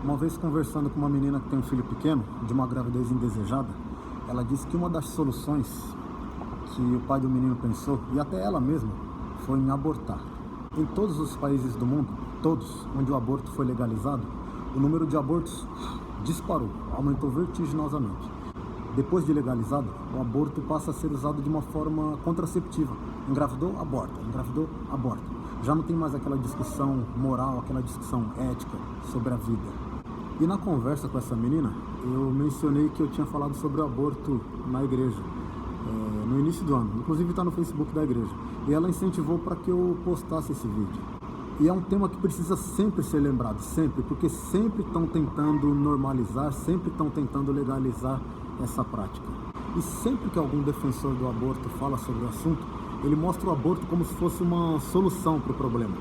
Uma vez conversando com uma menina que tem um filho pequeno, de uma gravidez indesejada, ela disse que uma das soluções que o pai do menino pensou, e até ela mesma, foi em abortar. Em todos os países do mundo, todos onde o aborto foi legalizado, o número de abortos disparou, aumentou vertiginosamente. Depois de legalizado, o aborto passa a ser usado de uma forma contraceptiva. Engravidou, aborta. Engravidou, aborta. Já não tem mais aquela discussão moral, aquela discussão ética sobre a vida. E na conversa com essa menina, eu mencionei que eu tinha falado sobre o aborto na igreja, no início do ano. Inclusive está no Facebook da igreja. E ela incentivou para que eu postasse esse vídeo. E é um tema que precisa sempre ser lembrado, sempre, porque sempre estão tentando normalizar, sempre estão tentando legalizar essa prática. E sempre que algum defensor do aborto fala sobre o assunto, ele mostra o aborto como se fosse uma solução para o problema.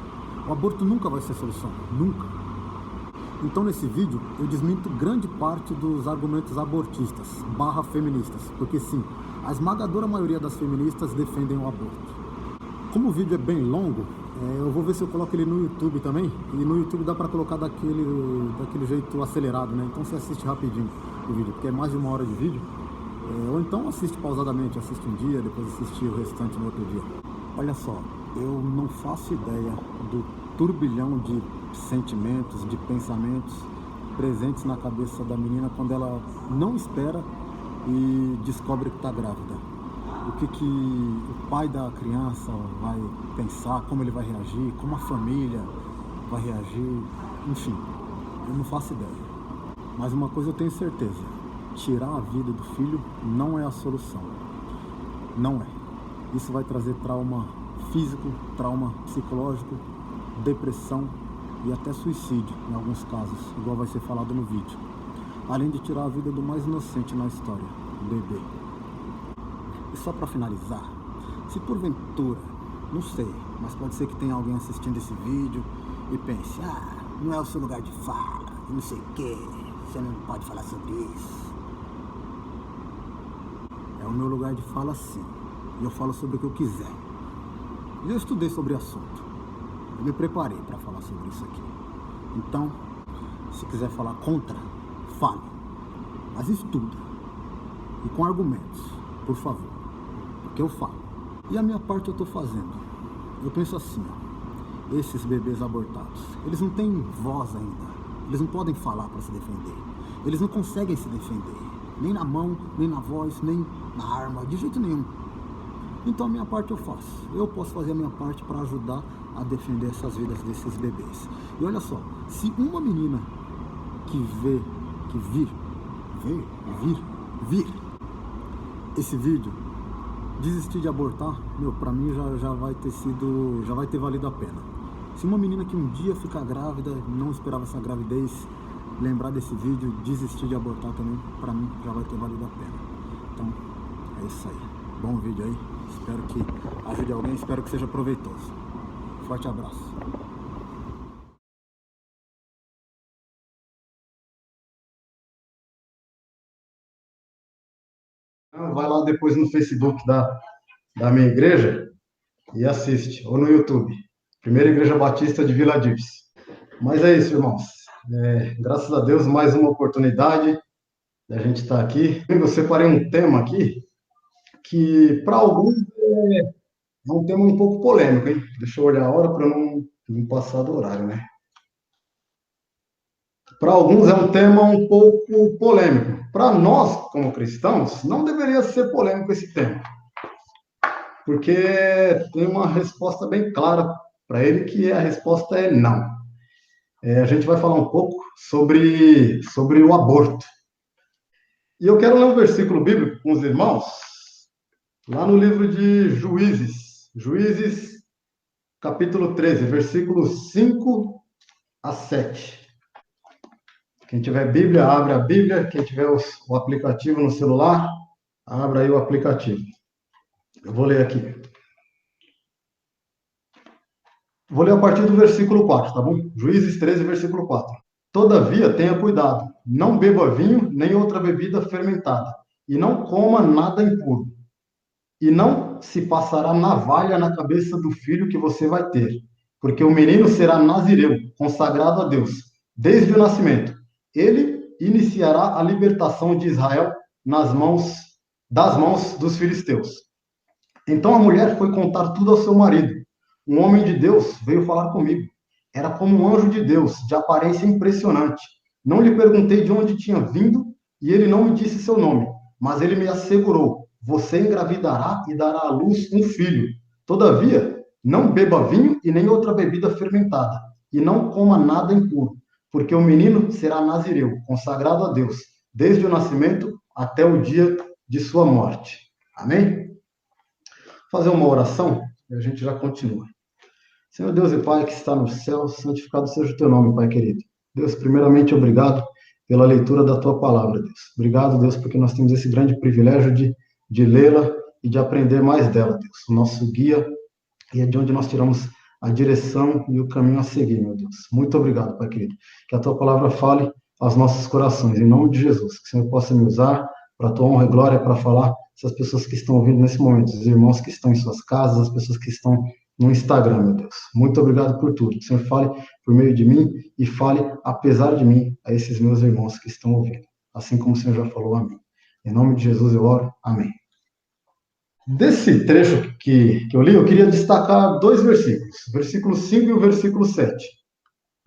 O aborto nunca vai ser solução, nunca. Então nesse vídeo eu desminto grande parte dos argumentos abortistas, /feministas, porque sim, a esmagadora maioria das feministas defendem o aborto. Como o vídeo é bem longo, eu vou ver se eu coloco ele no YouTube também, e no YouTube dá para colocar daquele jeito acelerado, né? Então você assiste rapidinho o vídeo, porque é mais de 1 hora de vídeo, ou então assiste pausadamente, assiste um dia, depois assiste o restante no outro dia. Olha só, eu não faço ideia do turbilhão de sentimentos, de pensamentos presentes na cabeça da menina quando ela não espera e descobre que está grávida. O que o pai da criança vai pensar, como ele vai reagir, como a família vai reagir, enfim, eu não faço ideia. Mas uma coisa eu tenho certeza, tirar a vida do filho não é a solução, não é. Isso vai trazer trauma físico, trauma psicológico, depressão e até suicídio em alguns casos, igual vai ser falado no vídeo. Além de tirar a vida do mais inocente na história, o bebê. E só para finalizar, se porventura, não sei, mas pode ser que tenha alguém assistindo esse vídeo e pense, não é o seu lugar de fala, não sei o que, você não pode falar sobre isso. É o meu lugar de fala sim, e eu falo sobre o que eu quiser. Eu estudei sobre o assunto, eu me preparei para falar sobre isso aqui. Então, se quiser falar contra, fale, mas estuda, e com argumentos, por favor. Que eu falo. E a minha parte eu estou fazendo. Eu penso assim, esses bebês abortados, eles não têm voz ainda. Eles não podem falar para se defender. Eles não conseguem se defender. Nem na mão, nem na voz, nem na arma, de jeito nenhum. Então a minha parte eu faço. Eu posso fazer a minha parte para ajudar a defender essas vidas desses bebês. E olha só, se uma menina que vir esse vídeo desistir de abortar, pra mim já vai ter valido a pena. Se uma menina que um dia fica grávida, não esperava essa gravidez, lembrar desse vídeo, desistir de abortar também, pra mim já vai ter valido a pena. Então, é isso aí. Bom vídeo aí, espero que ajude alguém, espero que seja proveitoso. Forte abraço. Vai lá depois no Facebook da minha igreja e assiste, ou no YouTube. Primeira Igreja Batista de Vila Dives. Mas é isso, irmãos. Graças a Deus, mais uma oportunidade de a gente estar aqui. Eu separei um tema aqui que, para alguns, é um tema um pouco polêmico, hein? Deixa eu olhar a hora para não passar do horário, né? Para alguns é um tema um pouco polêmico. Para nós, como cristãos, não deveria ser polêmico esse tema. Porque tem uma resposta bem clara para ele, que a resposta é não. A gente vai falar um pouco sobre o aborto. E eu quero ler um versículo bíblico com os irmãos, lá no livro de Juízes, capítulo 13, versículos 5 a 7. Quem tiver Bíblia, abre a Bíblia. Quem tiver o aplicativo no celular, abra aí o aplicativo. Eu vou ler aqui. Vou ler a partir do versículo 4, tá bom? Juízes 13, versículo 4. Todavia, tenha cuidado, não beba vinho nem outra bebida fermentada, e não coma nada impuro. E não se passará navalha na cabeça do filho que você vai ter, porque o menino será nazireu, consagrado a Deus, desde o nascimento. Ele iniciará a libertação de Israel das mãos dos filisteus. Então a mulher foi contar tudo ao seu marido. Um homem de Deus veio falar comigo. Era como um anjo de Deus, de aparência impressionante. Não lhe perguntei de onde tinha vindo e ele não me disse seu nome, mas ele me assegurou: você engravidará e dará à luz um filho. Todavia, não beba vinho e nem outra bebida fermentada, e não coma nada impuro, porque o menino será nazireu, consagrado a Deus, desde o nascimento até o dia de sua morte. Amém? Fazer uma oração e a gente já continua. Senhor Deus e Pai que está no céu, santificado seja o teu nome, Pai querido. Deus, primeiramente, obrigado pela leitura da tua palavra, Deus. Obrigado, Deus, porque nós temos esse grande privilégio de lê-la e de aprender mais dela, Deus. O nosso guia e é de onde nós tiramos a direção e o caminho a seguir, meu Deus. Muito obrigado, Pai querido. Que a tua palavra fale aos nossos corações, em nome de Jesus. Que o Senhor possa me usar para a tua honra e glória, para falar essas pessoas que estão ouvindo nesse momento, os irmãos que estão em suas casas, as pessoas que estão no Instagram, meu Deus. Muito obrigado por tudo. Que o Senhor fale por meio de mim e fale, apesar de mim, a esses meus irmãos que estão ouvindo. Assim como o Senhor já falou, amém. Em nome de Jesus eu oro, amém. Desse trecho que eu li, eu queria destacar dois versículos, o versículo 5 e o versículo 7.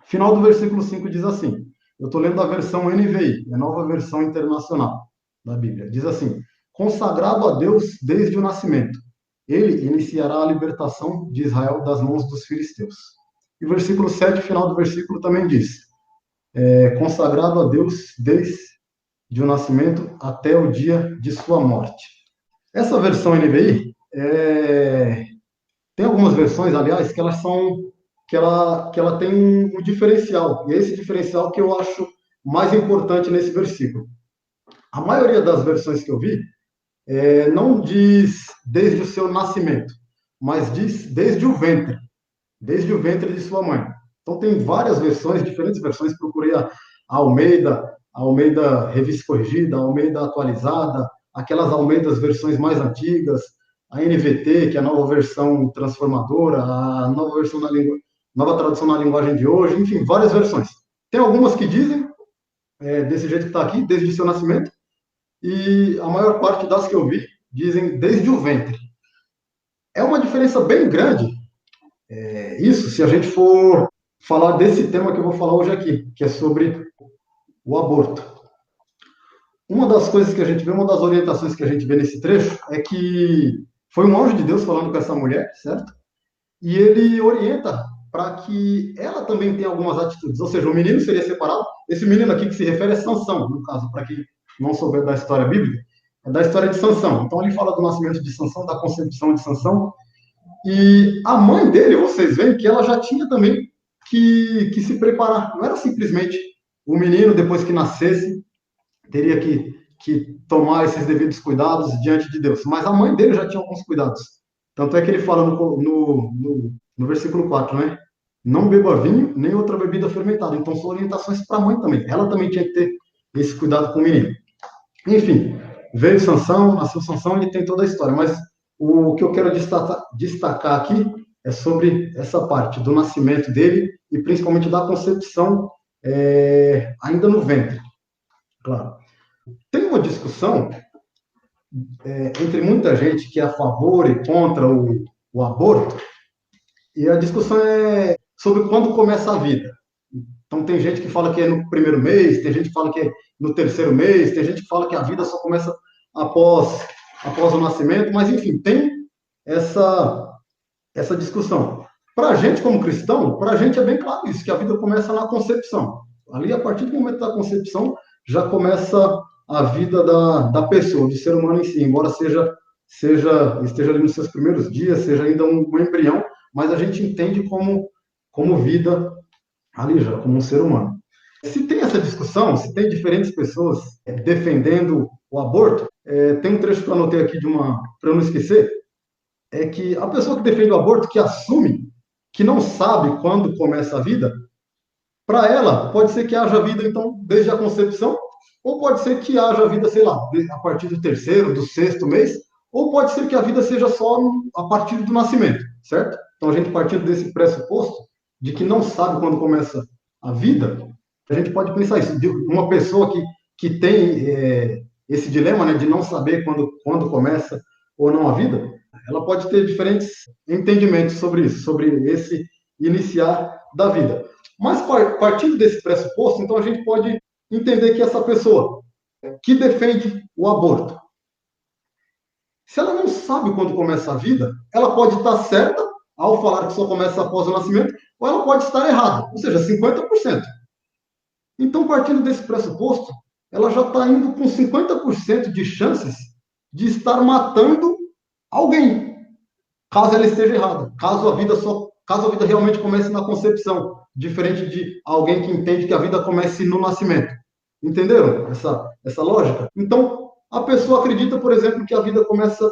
O final do versículo 5 diz assim, eu estou lendo a versão NVI, a nova versão internacional da Bíblia. Diz assim, consagrado a Deus desde o nascimento, ele iniciará a libertação de Israel das mãos dos filisteus. E o versículo 7, o final do versículo também diz, consagrado a Deus desde o nascimento até o dia de sua morte. Essa versão NVI, tem algumas versões, aliás, que elas são que ela tem um diferencial, e é esse diferencial que eu acho mais importante nesse versículo. A maioria das versões que eu vi não diz desde o seu nascimento, mas diz desde o ventre de sua mãe. Então tem várias versões, diferentes versões, procurei a Almeida Revista Corrigida, a Almeida Atualizada, aquelas Almeidas versões mais antigas, a NVT, que é a nova versão transformadora, a nova versão nova tradução na linguagem de hoje, enfim, várias versões. Tem algumas que dizem desse jeito que está aqui, desde o seu nascimento, e a maior parte das que eu vi dizem desde o ventre. É uma diferença bem grande, isso, se a gente for falar desse tema que eu vou falar hoje aqui, que é sobre o aborto. Uma das coisas que a gente vê, uma das orientações que a gente vê nesse trecho é que foi um anjo de Deus falando com essa mulher, certo? E ele orienta para que ela também tenha algumas atitudes. Ou seja, o menino seria separado. Esse menino aqui que se refere é Sansão, no caso, para quem não souber da história bíblica, é da história de Sansão. Então ele fala do nascimento de Sansão, da concepção de Sansão. E a mãe dele, vocês veem que ela já tinha também que se preparar. Não era simplesmente o menino, depois que nascesse, teria que tomar esses devidos cuidados diante de Deus. Mas a mãe dele já tinha alguns cuidados. Tanto é que ele fala no versículo 4, né? Não beba vinho, nem outra bebida fermentada. Então, são orientações para a mãe também. Ela também tinha que ter esse cuidado com o menino. Enfim, veio Sansão, nasceu Sansão e tem toda a história. Mas o que eu quero destacar aqui é sobre essa parte do nascimento dele e principalmente da concepção ainda no ventre. Claro. Tem uma discussão entre muita gente que é a favor e contra o aborto, e a discussão é sobre quando começa a vida. Então, tem gente que fala que é no primeiro mês, tem gente que fala que é no terceiro mês, tem gente que fala que a vida só começa após o nascimento, mas, enfim, tem essa discussão. Para a gente, como cristão, para a gente é bem claro isso, que a vida começa na concepção. Ali, a partir do momento da concepção, já começa a vida da pessoa, do ser humano em si, embora esteja ali nos seus primeiros dias, seja ainda um embrião, mas a gente entende como vida ali já, como um ser humano. Se tem essa discussão, se tem diferentes pessoas defendendo o aborto, tem um trecho que eu anotei aqui para eu não esquecer, é que a pessoa que defende o aborto, que assume que não sabe quando começa a vida, para ela, pode ser que haja vida, então, desde a concepção, ou pode ser que haja vida, sei lá, a partir do terceiro, do sexto mês, ou pode ser que a vida seja só a partir do nascimento, certo? Então, a gente partindo desse pressuposto de que não sabe quando começa a vida, A gente pode pensar isso, de uma pessoa que tem esse dilema, né, de não saber quando começa ou não a vida, ela pode ter diferentes entendimentos sobre isso, sobre esse iniciar da vida. Mas partindo desse pressuposto, então a gente pode entender que essa pessoa que defende o aborto, se ela não sabe quando começa a vida, ela pode estar certa ao falar que só começa após o nascimento, ou ela pode estar errada, ou seja, 50%. Então, partindo desse pressuposto, ela já está indo com 50% de chances de estar matando alguém, caso ela esteja errada, caso a vida realmente comece na concepção, diferente de alguém que entende que a vida comece no nascimento. Entenderam essa lógica? Então, a pessoa acredita, por exemplo, que a vida começa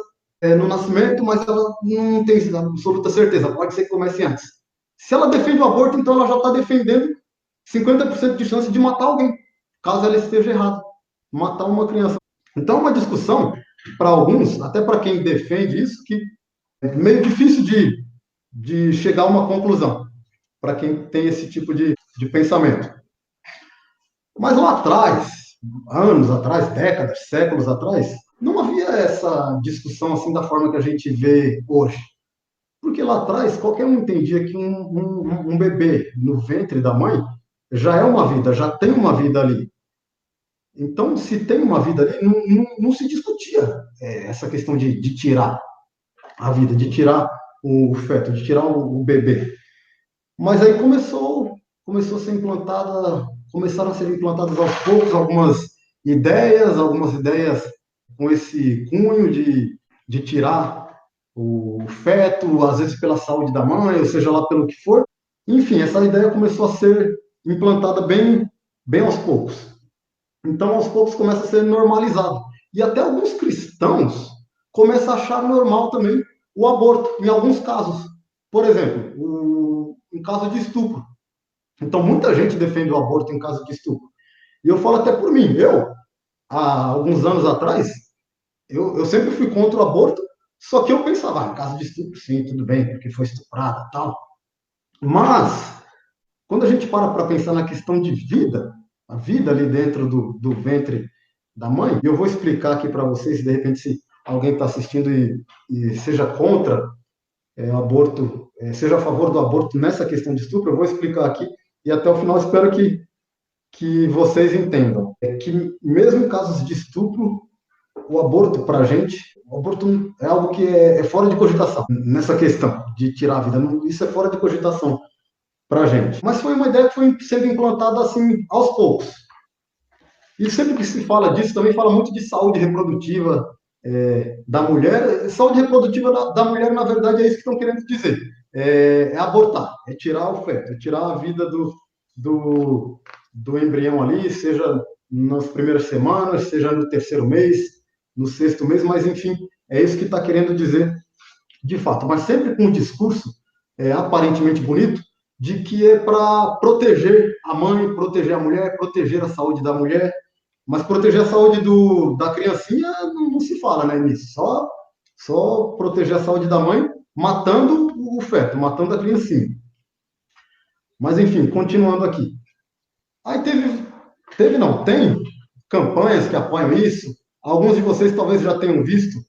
no nascimento, mas ela não tem absoluta certeza, pode ser que comece antes. Se ela defende o aborto, então ela já está defendendo 50% de chance de matar alguém, caso ela esteja errada, matar uma criança. Então, é uma discussão, para alguns, até para quem defende isso, que é meio difícil de chegar a uma conclusão, para quem tem esse tipo de pensamento. Mas lá atrás, anos atrás, décadas, séculos atrás, não havia essa discussão assim da forma que a gente vê hoje. Porque lá atrás, qualquer um entendia que um bebê no ventre da mãe já é uma vida, já tem uma vida ali. Então, se tem uma vida ali, não se discutia essa questão de tirar a vida, de tirar o feto, de tirar o bebê. Mas aí começou a ser implantada, começaram a ser implantadas aos poucos algumas ideias com esse cunho de tirar o feto, às vezes pela saúde da mãe, ou seja lá pelo que for. Enfim, essa ideia começou a ser implantada bem aos poucos. Então, aos poucos, começa a ser normalizado. E até alguns cristãos começam a achar normal também o aborto, em alguns casos. Por exemplo, em caso de estupro. Então, muita gente defende o aborto em caso de estupro. E eu falo até por mim. Há alguns anos atrás, eu sempre fui contra o aborto, só que eu pensava, em caso de estupro, sim, tudo bem, porque foi estuprada e tal. Mas, quando a gente para pensar na questão de vida, a vida ali dentro do ventre da mãe, e eu vou explicar aqui para vocês, de repente, se alguém está assistindo e seja contra o aborto, seja a favor do aborto nessa questão de estupro, eu vou explicar aqui, e até o final espero que vocês entendam. É que mesmo em casos de estupro, o aborto, para a gente, o aborto é algo que é fora de cogitação, nessa questão de tirar a vida, isso é fora de cogitação para a gente. Mas foi uma ideia que foi sendo implantada assim, aos poucos. E sempre que se fala disso, também fala muito de saúde reprodutiva da mulher. Saúde reprodutiva da mulher, na verdade, é isso que estão querendo dizer. É abortar, é tirar o feto, é tirar a vida do embrião ali, seja nas primeiras semanas, seja no terceiro mês, no sexto mês, mas enfim, é isso que está querendo dizer de fato. Mas sempre com um discurso aparentemente bonito, de que é para proteger a mãe, proteger a mulher, proteger a saúde da mulher, mas proteger a saúde da criancinha não se fala, né, nisso. Só proteger a saúde da mãe, matando o feto, matando a criancinha. Mas, enfim, continuando aqui. Aí tem campanhas que apoiam isso. Alguns de vocês talvez já tenham visto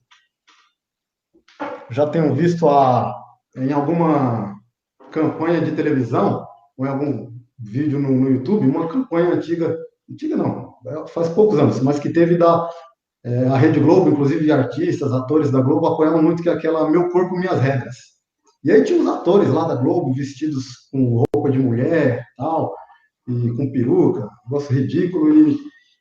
em alguma campanha de televisão, ou em algum vídeo no YouTube, uma campanha antiga não, faz poucos anos, mas que teve a Rede Globo, inclusive de artistas, atores da Globo, apoiavam muito que é aquela Meu Corpo, Minhas Regras. E aí tinha os atores lá da Globo, vestidos com roupa de mulher, tal, e com peruca, negócio ridículo,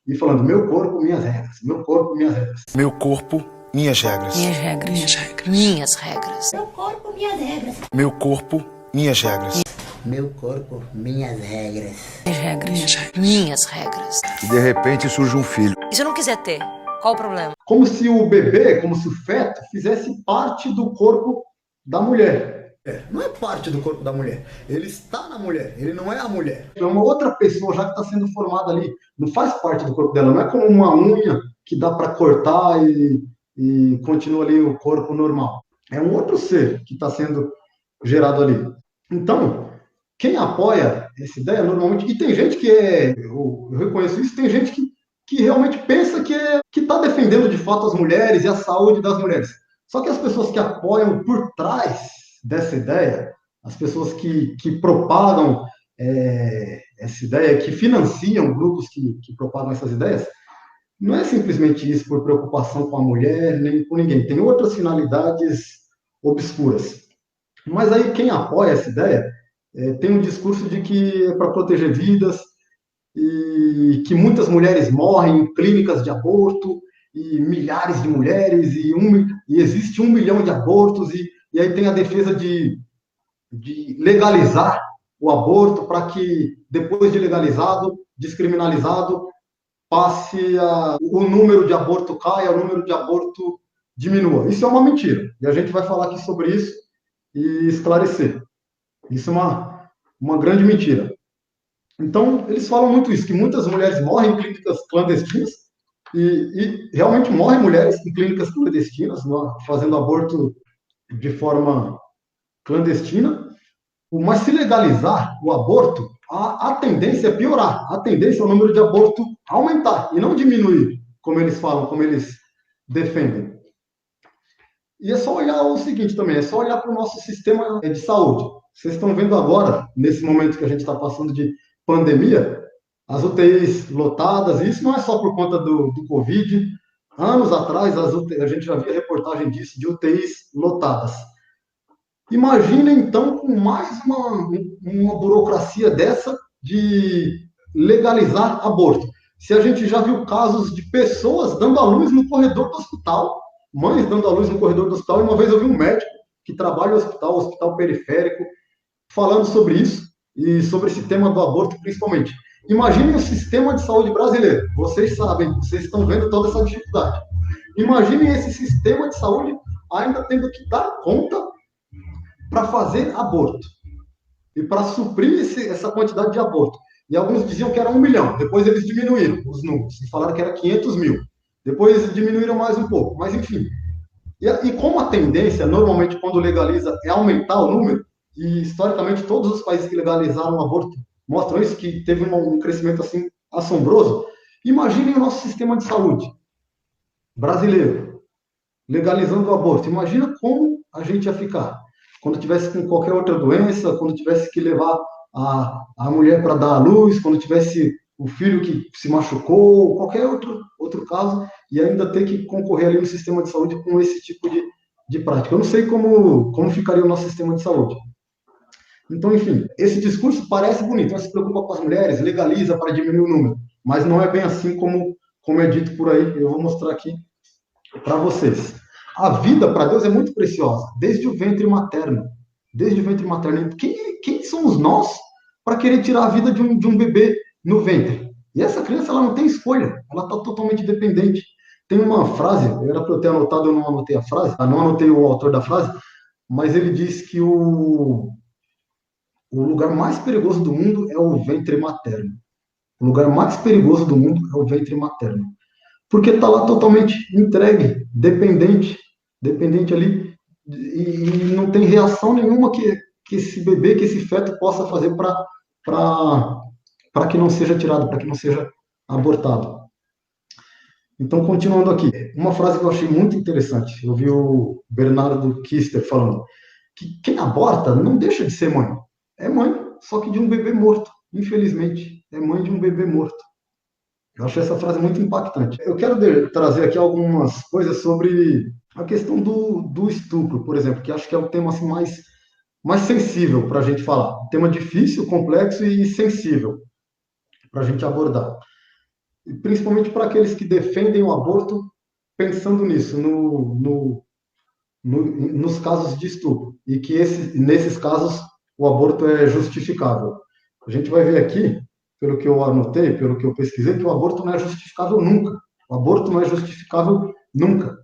e falando, meu corpo, minhas regras, meu corpo, minhas regras. Meu corpo, minhas regras. Minhas regras. Minhas regras. Minhas regras. Meu corpo, minhas regras. Meu corpo, minhas regras. Meu corpo, minhas regras. Minhas regras. Minhas regras. E de repente surge um filho. E se eu não quiser ter? Qual o problema? Como se o bebê, como se o feto, fizesse parte do corpo da mulher. Não é parte do corpo da mulher. Ele está na mulher, ele não é a mulher. É uma outra pessoa já que está sendo formada ali. Não faz parte do corpo dela. Não é como uma unha que dá para cortar e continua ali o corpo normal. É um outro ser que está sendo gerado ali. Então, quem apoia essa ideia normalmente, e tem gente que eu reconheço isso, tem gente que realmente pensa que está defendendo de fato as mulheres e a saúde das mulheres. Só que as pessoas que apoiam por trás dessa ideia, as pessoas que propagam essa ideia, que financiam grupos que propagam essas ideias, não é simplesmente isso por preocupação com a mulher, nem com ninguém. Tem outras finalidades obscuras. Mas aí quem apoia essa ideia tem um discurso de que é para proteger vidas e que muitas mulheres morrem em clínicas de aborto e milhares de mulheres e existe 1 milhão de abortos e aí tem a defesa de legalizar o aborto para que depois de legalizado, descriminalizado, o número de aborto caia, o número de aborto diminua. Isso é uma mentira. E a gente vai falar aqui sobre isso e esclarecer. Isso é uma grande mentira. Então, eles falam muito isso, que muitas mulheres morrem em clínicas clandestinas e realmente morrem mulheres em clínicas clandestinas, fazendo aborto de forma clandestina. Mas se legalizar o aborto, a tendência é piorar. A tendência é o número de aborto aumentar e não diminuir, como eles falam, como eles defendem. E é só olhar o seguinte também, é só olhar para o nosso sistema de saúde. Vocês estão vendo agora, nesse momento que a gente está passando de pandemia, as UTIs lotadas, e isso não é só por conta do Covid. Anos atrás, a gente já via reportagem disso, de UTIs lotadas. Imagina, então, com mais uma burocracia dessa de legalizar aborto. Se a gente já viu casos de pessoas dando à luz no corredor do hospital, mães dando à luz no corredor do hospital, e uma vez eu vi um médico que trabalha no hospital periférico, falando sobre isso, e sobre esse tema do aborto principalmente. Imaginem o sistema de saúde brasileiro. Vocês sabem, vocês estão vendo toda essa dificuldade. Imaginem esse sistema de saúde ainda tendo que dar conta para fazer aborto e para suprir essa quantidade de aborto. E alguns diziam que era 1 milhão, depois eles diminuíram os números e falaram que era 500 mil. Depois diminuíram mais um pouco, mas enfim. E como a tendência, normalmente, quando legaliza, é aumentar o número, e historicamente todos os países que legalizaram o aborto mostram isso, que teve um crescimento assim assombroso, imaginem o nosso sistema de saúde brasileiro legalizando o aborto. Imagina como a gente ia ficar quando tivesse com qualquer outra doença, quando tivesse que levar a mulher para dar à luz, quando tivesse o filho que se machucou, qualquer outro caso, e ainda ter que concorrer ali no sistema de saúde com esse tipo de prática. Eu não sei como ficaria o nosso sistema de saúde. Então, enfim, esse discurso parece bonito, mas se preocupa com as mulheres, legaliza para diminuir o número, mas não é bem assim como é dito por aí. Eu vou mostrar aqui para vocês. A vida para Deus é muito preciosa, desde o ventre materno. Desde o ventre materno. Quem somos nós para querer tirar a vida de um bebê no ventre? E essa criança ela não tem escolha, ela está totalmente dependente. Tem uma frase, era para eu ter anotado, eu não anotei a frase, não anotei o autor da frase, mas ele diz que o lugar mais perigoso do mundo é o ventre materno. O lugar mais perigoso do mundo é o ventre materno. Porque está lá totalmente entregue, dependente ali, e não tem reação nenhuma que esse bebê, que esse feto possa fazer para que não seja tirado, para que não seja abortado. Então, continuando aqui, uma frase que eu achei muito interessante, eu vi o Bernardo Kister falando, que quem aborta não deixa de ser mãe. É mãe, só que de um bebê morto, infelizmente, é mãe de um bebê morto. Eu achei essa frase muito impactante. Eu quero trazer aqui algumas coisas sobre a questão do estupro, por exemplo, que acho que é o tema assim, mais sensível para a gente falar. Um tema difícil, complexo e sensível para a gente abordar. E principalmente para aqueles que defendem o aborto pensando nisso, nos casos de estupro. E que nesses casos o aborto é justificável. A gente vai ver aqui, pelo que eu anotei, pelo que eu pesquisei, que o aborto não é justificável nunca. O aborto não é justificável nunca.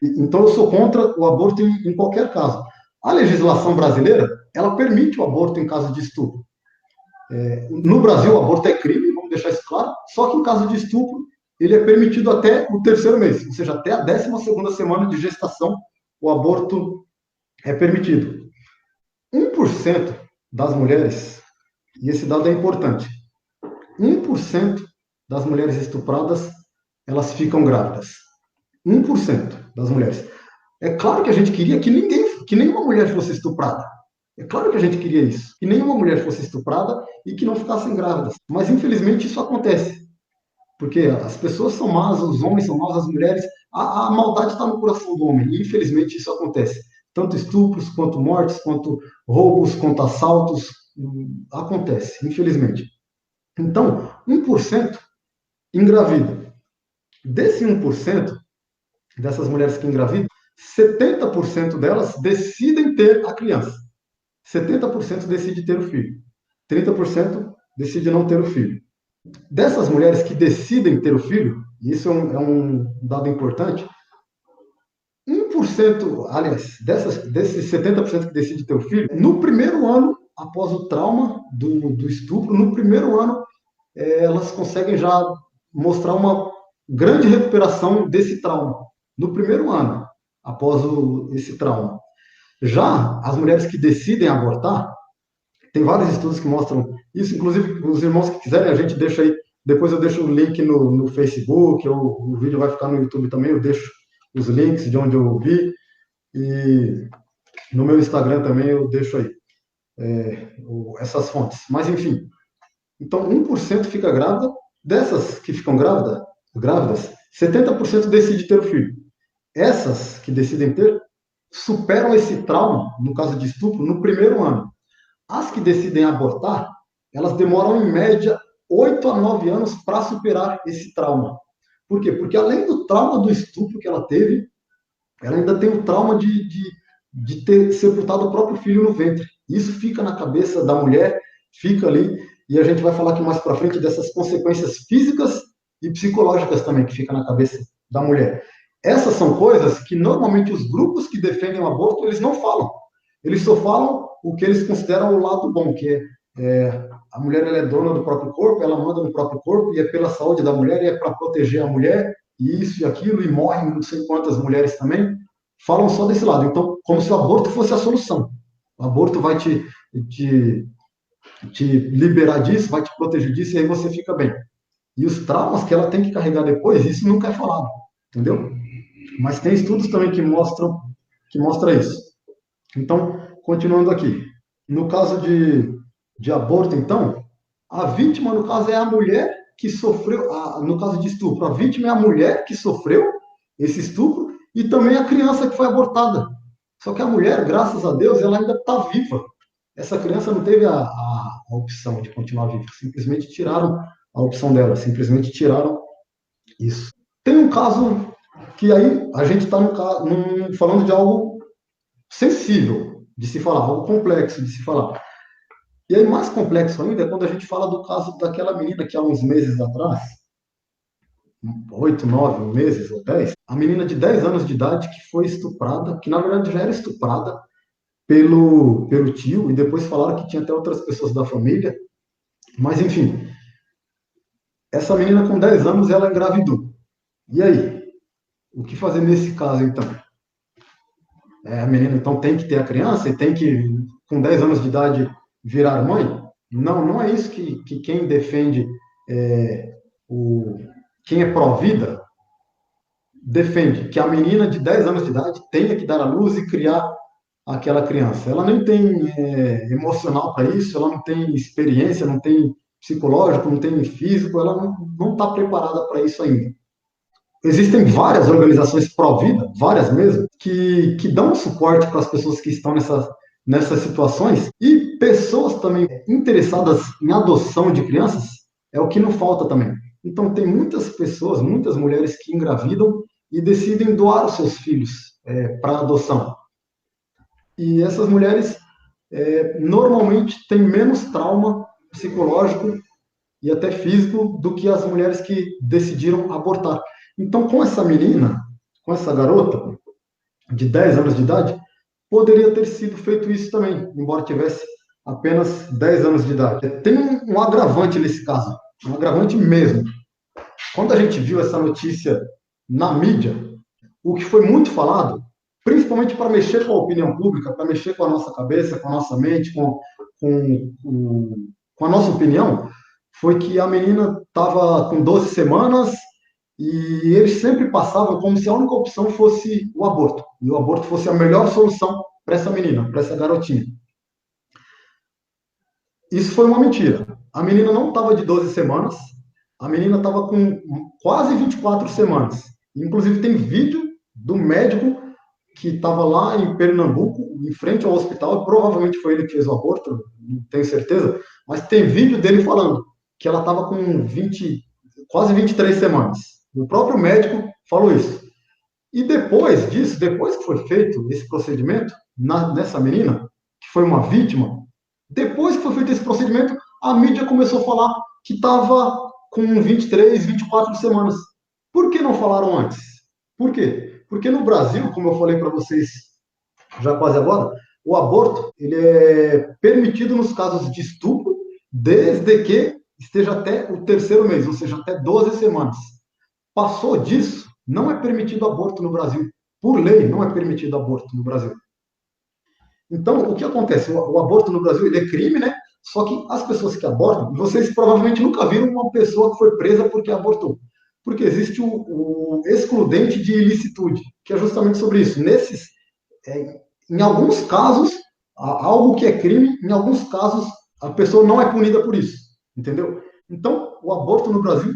Então, eu sou contra o aborto em qualquer caso. A legislação brasileira, ela permite o aborto em caso de estupro. No Brasil, o aborto é crime, vamos deixar isso claro, só que em caso de estupro, ele é permitido até o 3º mês, ou seja, até a 12ª semana de gestação, o aborto é permitido. 1% das mulheres, e esse dado é importante, 1% das mulheres estupradas, elas ficam grávidas. 1% das mulheres. É claro que a gente queria que nenhuma mulher fosse estuprada. É claro que a gente queria isso, que nenhuma mulher fosse estuprada e que não ficassem grávidas. Mas, infelizmente, isso acontece. Porque as pessoas são más, os homens são maus, as mulheres... A maldade está no coração do homem. E, infelizmente, isso acontece. Tanto estupros, quanto mortes, quanto roubos, quanto assaltos. Acontece, infelizmente. Então, 1% engravida. Desse 1%, dessas mulheres que engravidam, 70% delas decidem ter a criança. 70% decide ter o filho. 30% decide não ter o filho. Dessas mulheres que decidem ter o filho, e isso é um dado importante, 1%, aliás, desses 70% que decide ter o filho, no primeiro ano, após o trauma do estupro, no primeiro ano, elas conseguem já mostrar uma grande recuperação desse trauma. No primeiro ano, após esse trauma. Já as mulheres que decidem abortar, tem vários estudos que mostram isso, inclusive os irmãos que quiserem, a gente deixa aí, depois eu deixo o link no Facebook, ou o vídeo vai ficar no YouTube também, eu deixo os links de onde eu vi, e no meu Instagram também eu deixo aí essas fontes. Mas enfim, então 1% fica grávida, dessas que ficam grávidas, 70% decide ter o filho. Essas que decidem ter, superam esse trauma, no caso de estupro, no primeiro ano. As que decidem abortar, elas demoram em média 8 a 9 anos para superar esse trauma. Por quê? Porque além do trauma do estupro que ela teve, ela ainda tem o trauma de ter sepultado o próprio filho no ventre. Isso fica na cabeça da mulher, fica ali, e a gente vai falar aqui mais para frente dessas consequências físicas e psicológicas também, que fica na cabeça da mulher. Essas são coisas que normalmente os grupos que defendem o aborto, eles não falam. Eles só falam o que eles consideram o lado bom, que a mulher ela é dona do próprio corpo, ela manda no próprio corpo, e é pela saúde da mulher, e é para proteger a mulher, e isso e aquilo, e morrem não sei quantas mulheres também. Falam só desse lado. Então, como se o aborto fosse a solução. O aborto vai te liberar disso, vai te proteger disso, e aí você fica bem. E os traumas que ela tem que carregar depois, isso nunca é falado. Entendeu? Mas tem estudos também que mostram isso. Então, continuando aqui. No caso de aborto, então, a vítima, no caso, é a mulher que sofreu, no caso de estupro, a vítima é a mulher que sofreu esse estupro e também a criança que foi abortada. Só que a mulher, graças a Deus, ela ainda está viva. Essa criança não teve a opção de continuar viva. Simplesmente tiraram a opção dela, simplesmente tiraram isso. Tem um caso que aí a gente está falando de algo sensível de se falar, algo complexo de se falar. E aí mais complexo ainda é quando a gente fala do caso daquela menina que há uns meses atrás, 8, 9 meses ou 10, a menina de 10 anos de idade que foi estuprada, que na verdade já era estuprada pelo tio, e depois falaram que tinha até outras pessoas da família. Mas enfim, essa menina com 10 anos ela engravidou. E aí? O que fazer nesse caso, então? A menina, então, tem que ter a criança e tem que, com 10 anos de idade, virar mãe? Não é isso que quem defende, quem é pró-vida, defende, que a menina de 10 anos de idade tenha que dar à luz e criar aquela criança. Ela nem tem emocional para isso, ela não tem experiência, não tem psicológico, não tem físico, ela não está preparada para isso ainda. Existem várias organizações pró-vida, várias mesmo, que dão suporte para as pessoas que estão nessas situações, e pessoas também interessadas em adoção de crianças é o que não falta também. Então tem muitas pessoas, muitas mulheres que engravidam e decidem doar os seus filhos para adoção. E essas mulheres normalmente têm menos trauma psicológico e até físico do que as mulheres que decidiram abortar. Então, com essa menina, com essa garota de 10 anos de idade, poderia ter sido feito isso também, embora tivesse apenas 10 anos de idade. Tem um agravante nesse caso, um agravante mesmo. Quando a gente viu essa notícia na mídia, o que foi muito falado principalmente para mexer com a opinião pública, para mexer com a nossa cabeça, com a nossa mente, com a nossa opinião, foi que a menina estava com 12 semanas e eles sempre passavam como se a única opção fosse o aborto. E o aborto fosse a melhor solução para essa menina, para essa garotinha. Isso foi uma mentira. A menina não estava de 12 semanas, a menina estava com quase 24 semanas. Inclusive tem vídeo do médico que estava lá em Pernambuco, em frente ao hospital, provavelmente foi ele que fez o aborto, não tenho certeza, mas tem vídeo dele falando que ela estava com quase 23 semanas. O próprio médico falou isso. E depois disso, depois que foi feito esse procedimento nessa menina, que foi uma vítima, depois que foi feito esse procedimento, a mídia começou a falar que estava com 23, 24 semanas. Por que não falaram antes? Por quê? Porque no Brasil, como eu falei para vocês já quase agora, o aborto ele é permitido nos casos de estupro, desde que esteja até o terceiro mês, ou seja, até 12 semanas. Passou disso, não é permitido aborto no Brasil. Por lei, não é permitido aborto no Brasil. Então, o que acontece? O aborto no Brasil ele é crime, né? Só que as pessoas que abortam, vocês provavelmente nunca viram uma pessoa que foi presa porque abortou. Porque existe o excludente de ilicitude, que é justamente sobre isso. Em alguns casos, algo que é crime, em alguns casos, a pessoa não é punida por isso. Entendeu? Então, o aborto no Brasil,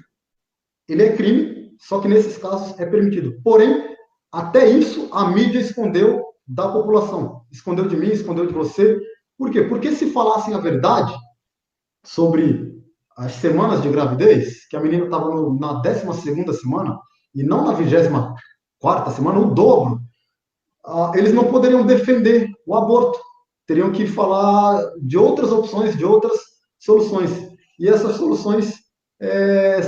ele é crime, só que nesses casos é permitido. Porém, até isso, a mídia escondeu da população. Escondeu de mim, escondeu de você. Por quê? Porque se falassem a verdade sobre as semanas de gravidez, que a menina estava na 12ª semana, e não na 24ª semana, o dobro, eles não poderiam defender o aborto. Teriam que falar de outras opções, de outras soluções. E essas soluções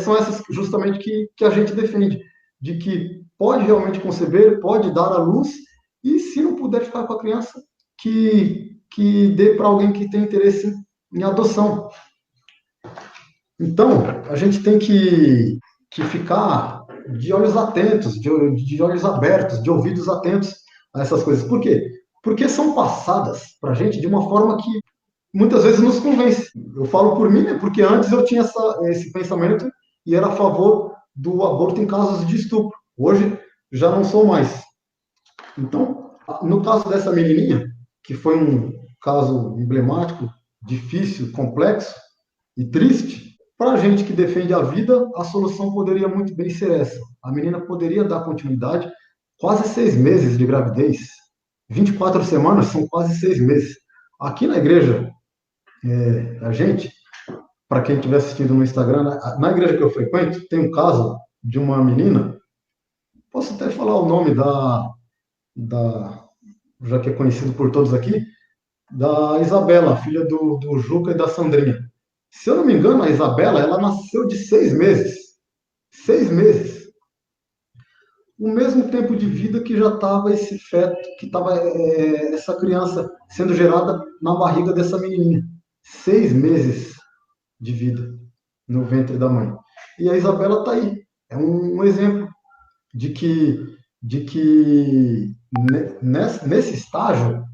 são essas justamente que a gente defende, de que pode realmente conceber, pode dar à luz, e se não puder ficar com a criança, que dê para alguém que tem interesse em adoção. Então, a gente tem que ficar de olhos atentos, de olhos abertos, de ouvidos atentos a essas coisas. Por quê? Porque são passadas para a gente de uma forma que muitas vezes nos convence. Eu falo por mim, né? Porque antes eu tinha esse pensamento e era a favor do aborto em casos de estupro. Hoje já não sou mais. Então, no caso dessa menininha, que foi um caso emblemático, difícil, complexo e triste, para a gente que defende a vida, a solução poderia muito bem ser essa. A menina poderia dar continuidade, quase 6 meses de gravidez. 24 semanas são quase 6 meses. Aqui na igreja, a gente, para quem estiver assistindo no Instagram, na igreja que eu frequento, tem um caso de uma menina, posso até falar o nome já que é conhecido por todos aqui, da Isabela, filha do Juca e da Sandrinha. Se eu não me engano, a Isabela, ela nasceu de 6 meses. 6 meses. O mesmo tempo de vida que já estava esse feto, que estava essa criança sendo gerada na barriga dessa menininha. 6 meses de vida no ventre da mãe. E a Isabela está aí. É um exemplo de que nesse estágio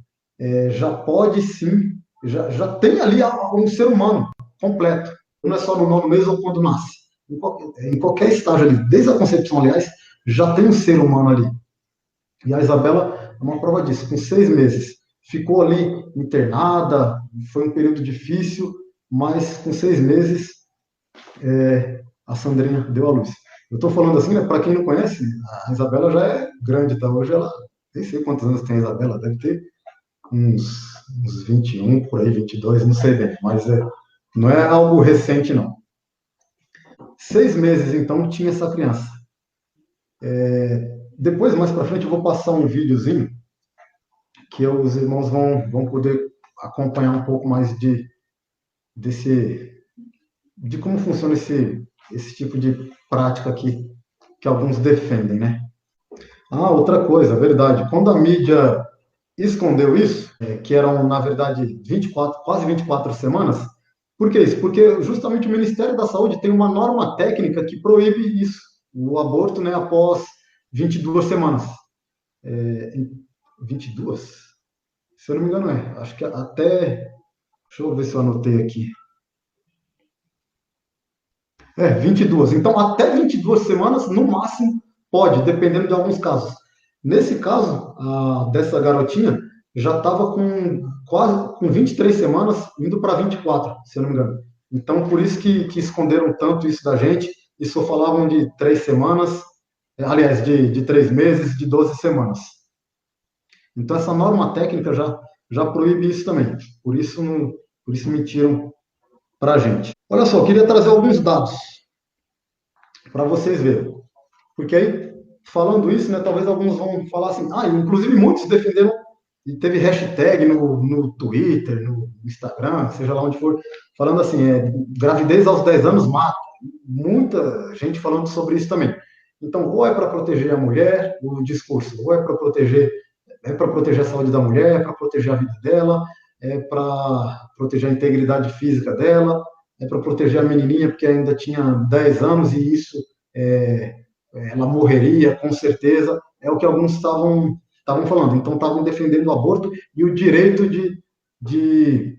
já pode sim, já tem ali um ser humano completo. Não é só no nono mês ou quando nasce. Em qualquer estágio ali, desde a concepção, aliás, já tem um ser humano ali. E a Isabela é uma prova disso. Com 6 meses, ficou ali internada, foi um período difícil, mas com 6 meses a Sandrinha deu à luz. Eu estou falando assim, né, para quem não conhece, a Isabela já é grande, tá? Hoje ela, nem sei quantos anos tem a Isabela, deve ter uns 21, por aí, 22, não sei bem, mas não é algo recente, não. 6 meses, então, tinha essa criança. Depois, mais para frente, eu vou passar um videozinho que os irmãos vão poder acompanhar um pouco mais de como funciona esse tipo de prática aqui que alguns defendem, né? Outra coisa, verdade. Quando a mídia escondeu isso, que eram, na verdade, quase 24 semanas, por que isso? Porque justamente o Ministério da Saúde tem uma norma técnica que proíbe isso, o aborto, né, após 22 semanas. 22? Se eu não me engano, acho que até... Deixa eu ver se eu anotei aqui. 22. Então, até 22 semanas, no máximo, pode, dependendo de alguns casos. Nesse caso, dessa garotinha, já estava com 23 semanas, indo para 24, se eu não me engano. Então, por isso que esconderam tanto isso da gente, e só falavam de 3 semanas, aliás, de 3 meses, de 12 semanas. Então, essa norma técnica já proíbe isso também. Por isso mentiram para a gente. Olha só, eu queria trazer alguns dados para vocês verem. Porque aí, falando isso, né, talvez alguns vão falar assim, inclusive muitos defenderam, e teve hashtag no Twitter, no Instagram, seja lá onde for, falando assim, gravidez aos 10 anos mata. Muita gente falando sobre isso também. Então, ou é para proteger a mulher, o discurso, ou é para proteger a saúde da mulher, é para proteger a vida dela, é para proteger a integridade física dela, é para proteger a menininha porque ainda tinha 10 anos e isso ela morreria, com certeza. É o que alguns estavam falando. Então, estavam defendendo o aborto e o direito de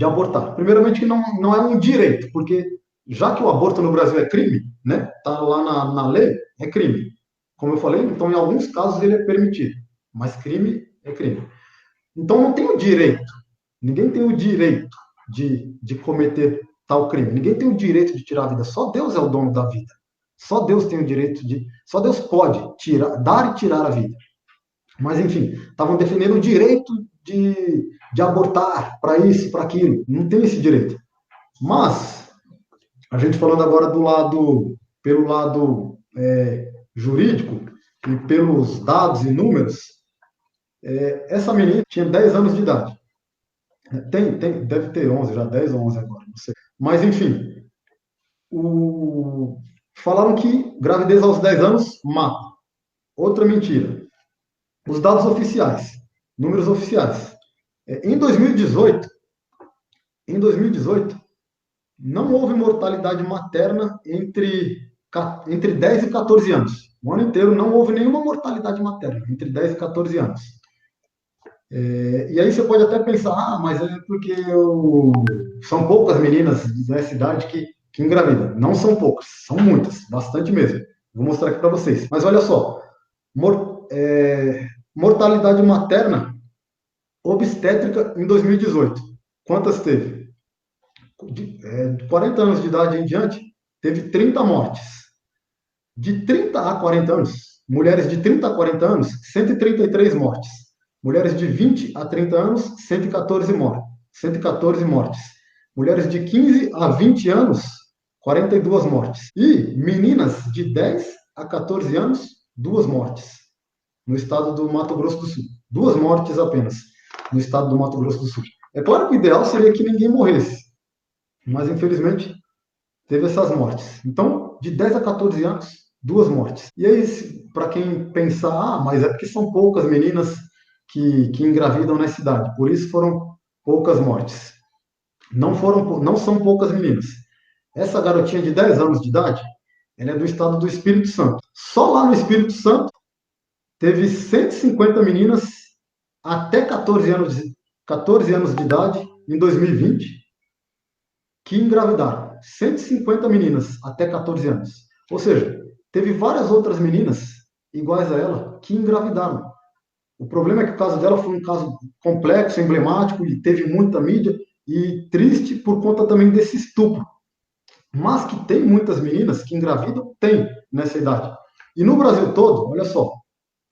abortar. Primeiramente, que não é um direito, porque já que o aborto no Brasil é crime, né? Está lá na lei, é crime. Como eu falei, então, em alguns casos ele é permitido, mas crime é crime. Então, não tem o direito, ninguém tem o direito de cometer tal crime, ninguém tem o direito de tirar a vida, só Deus é o dono da vida. Só Deus tem o direito só Deus pode dar e tirar a vida. Mas, enfim, estavam defendendo o direito de abortar para isso, para aquilo. Não tem esse direito. Mas, a gente falando agora pelo lado jurídico e pelos dados e números, essa menina tinha 10 anos de idade. Deve ter 11, já 10 ou 11 agora, não sei. Mas, enfim, falaram que gravidez aos 10 anos mata. Outra mentira. Os dados oficiais, números oficiais. Em 2018, não houve mortalidade materna entre 10 e 14 anos. O ano inteiro não houve nenhuma mortalidade materna entre 10 e 14 anos. E aí você pode até pensar, mas é porque são poucas meninas dessa idade que engravidam. Não são poucas, são muitas, bastante mesmo. Vou mostrar aqui para vocês. Mas olha só, mortalidade materna obstétrica em 2018. Quantas teve? De 40 anos de idade em diante, teve 30 mortes. De 30 a 40 anos, mulheres de 30 a 40 anos, 133 mortes. Mulheres de 20 a 30 anos, 114 mortes. Mulheres de 15 a 20 anos, 42 mortes. E meninas de 10 a 14 anos, 2 mortes. No estado do Mato Grosso do Sul. 2 mortes apenas no estado do Mato Grosso do Sul. É claro que o ideal seria que ninguém morresse. Mas, infelizmente, teve essas mortes. Então, de 10 a 14 anos, 2 mortes. E aí, para quem pensar, mas é porque são poucas meninas que engravidam nessa idade. Por isso foram poucas mortes. Não são poucas meninas. Essa garotinha de 10 anos de idade, ela é do estado do Espírito Santo. Só lá no Espírito Santo, teve 150 meninas até 14 anos de idade, em 2020, que engravidaram. 150 meninas até 14 anos. Ou seja, teve várias outras meninas iguais a ela que engravidaram. O problema é que o caso dela foi um caso complexo, emblemático, e teve muita mídia, e triste por conta também desse estupro. Mas que tem muitas meninas que engravidam, tem nessa idade. E no Brasil todo, olha só,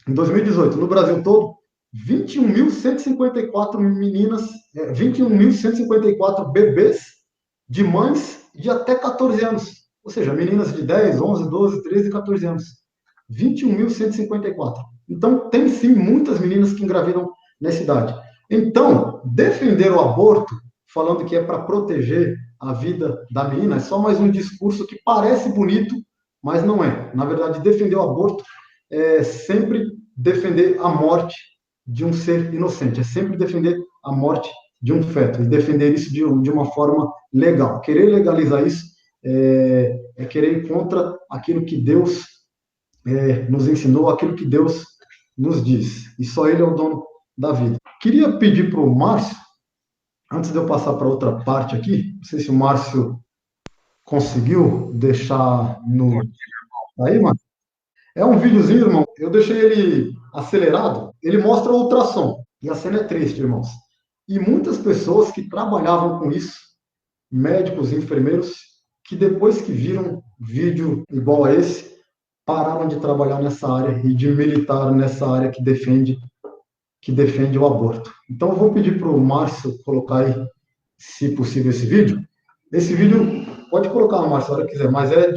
em 2018, no Brasil todo, 21.154 meninas, 21.154 bebês de mães de até 14 anos. Ou seja, meninas de 10, 11, 12, 13 e 14 anos. 21.154. Então, tem sim muitas meninas que engravidam nessa idade. Então, defender o aborto, falando que é para proteger a vida da menina, é só mais um discurso que parece bonito, mas não é. Na verdade, defender o aborto é sempre defender a morte de um ser inocente, é sempre defender a morte de um feto, e defender isso de uma forma legal. Querer legalizar isso é querer ir contra aquilo que Deus nos ensinou, aquilo que Deus nos diz. E só ele é o dono da vida. Queria pedir para o Márcio, antes de eu passar para outra parte aqui, não sei se o Márcio conseguiu deixar no... Aí, Márcio? É um videozinho, irmão. Eu deixei ele acelerado. Ele mostra o ultrassom. E a cena é triste, irmãos. E muitas pessoas que trabalhavam com isso, médicos, enfermeiros, que depois que viram vídeo igual a esse, pararam de trabalhar nessa área e de militar nessa área que defende o aborto. Então eu vou pedir para o Márcio colocar aí, se possível, esse vídeo. Esse vídeo, pode colocar, Márcio, a hora que quiser, mas é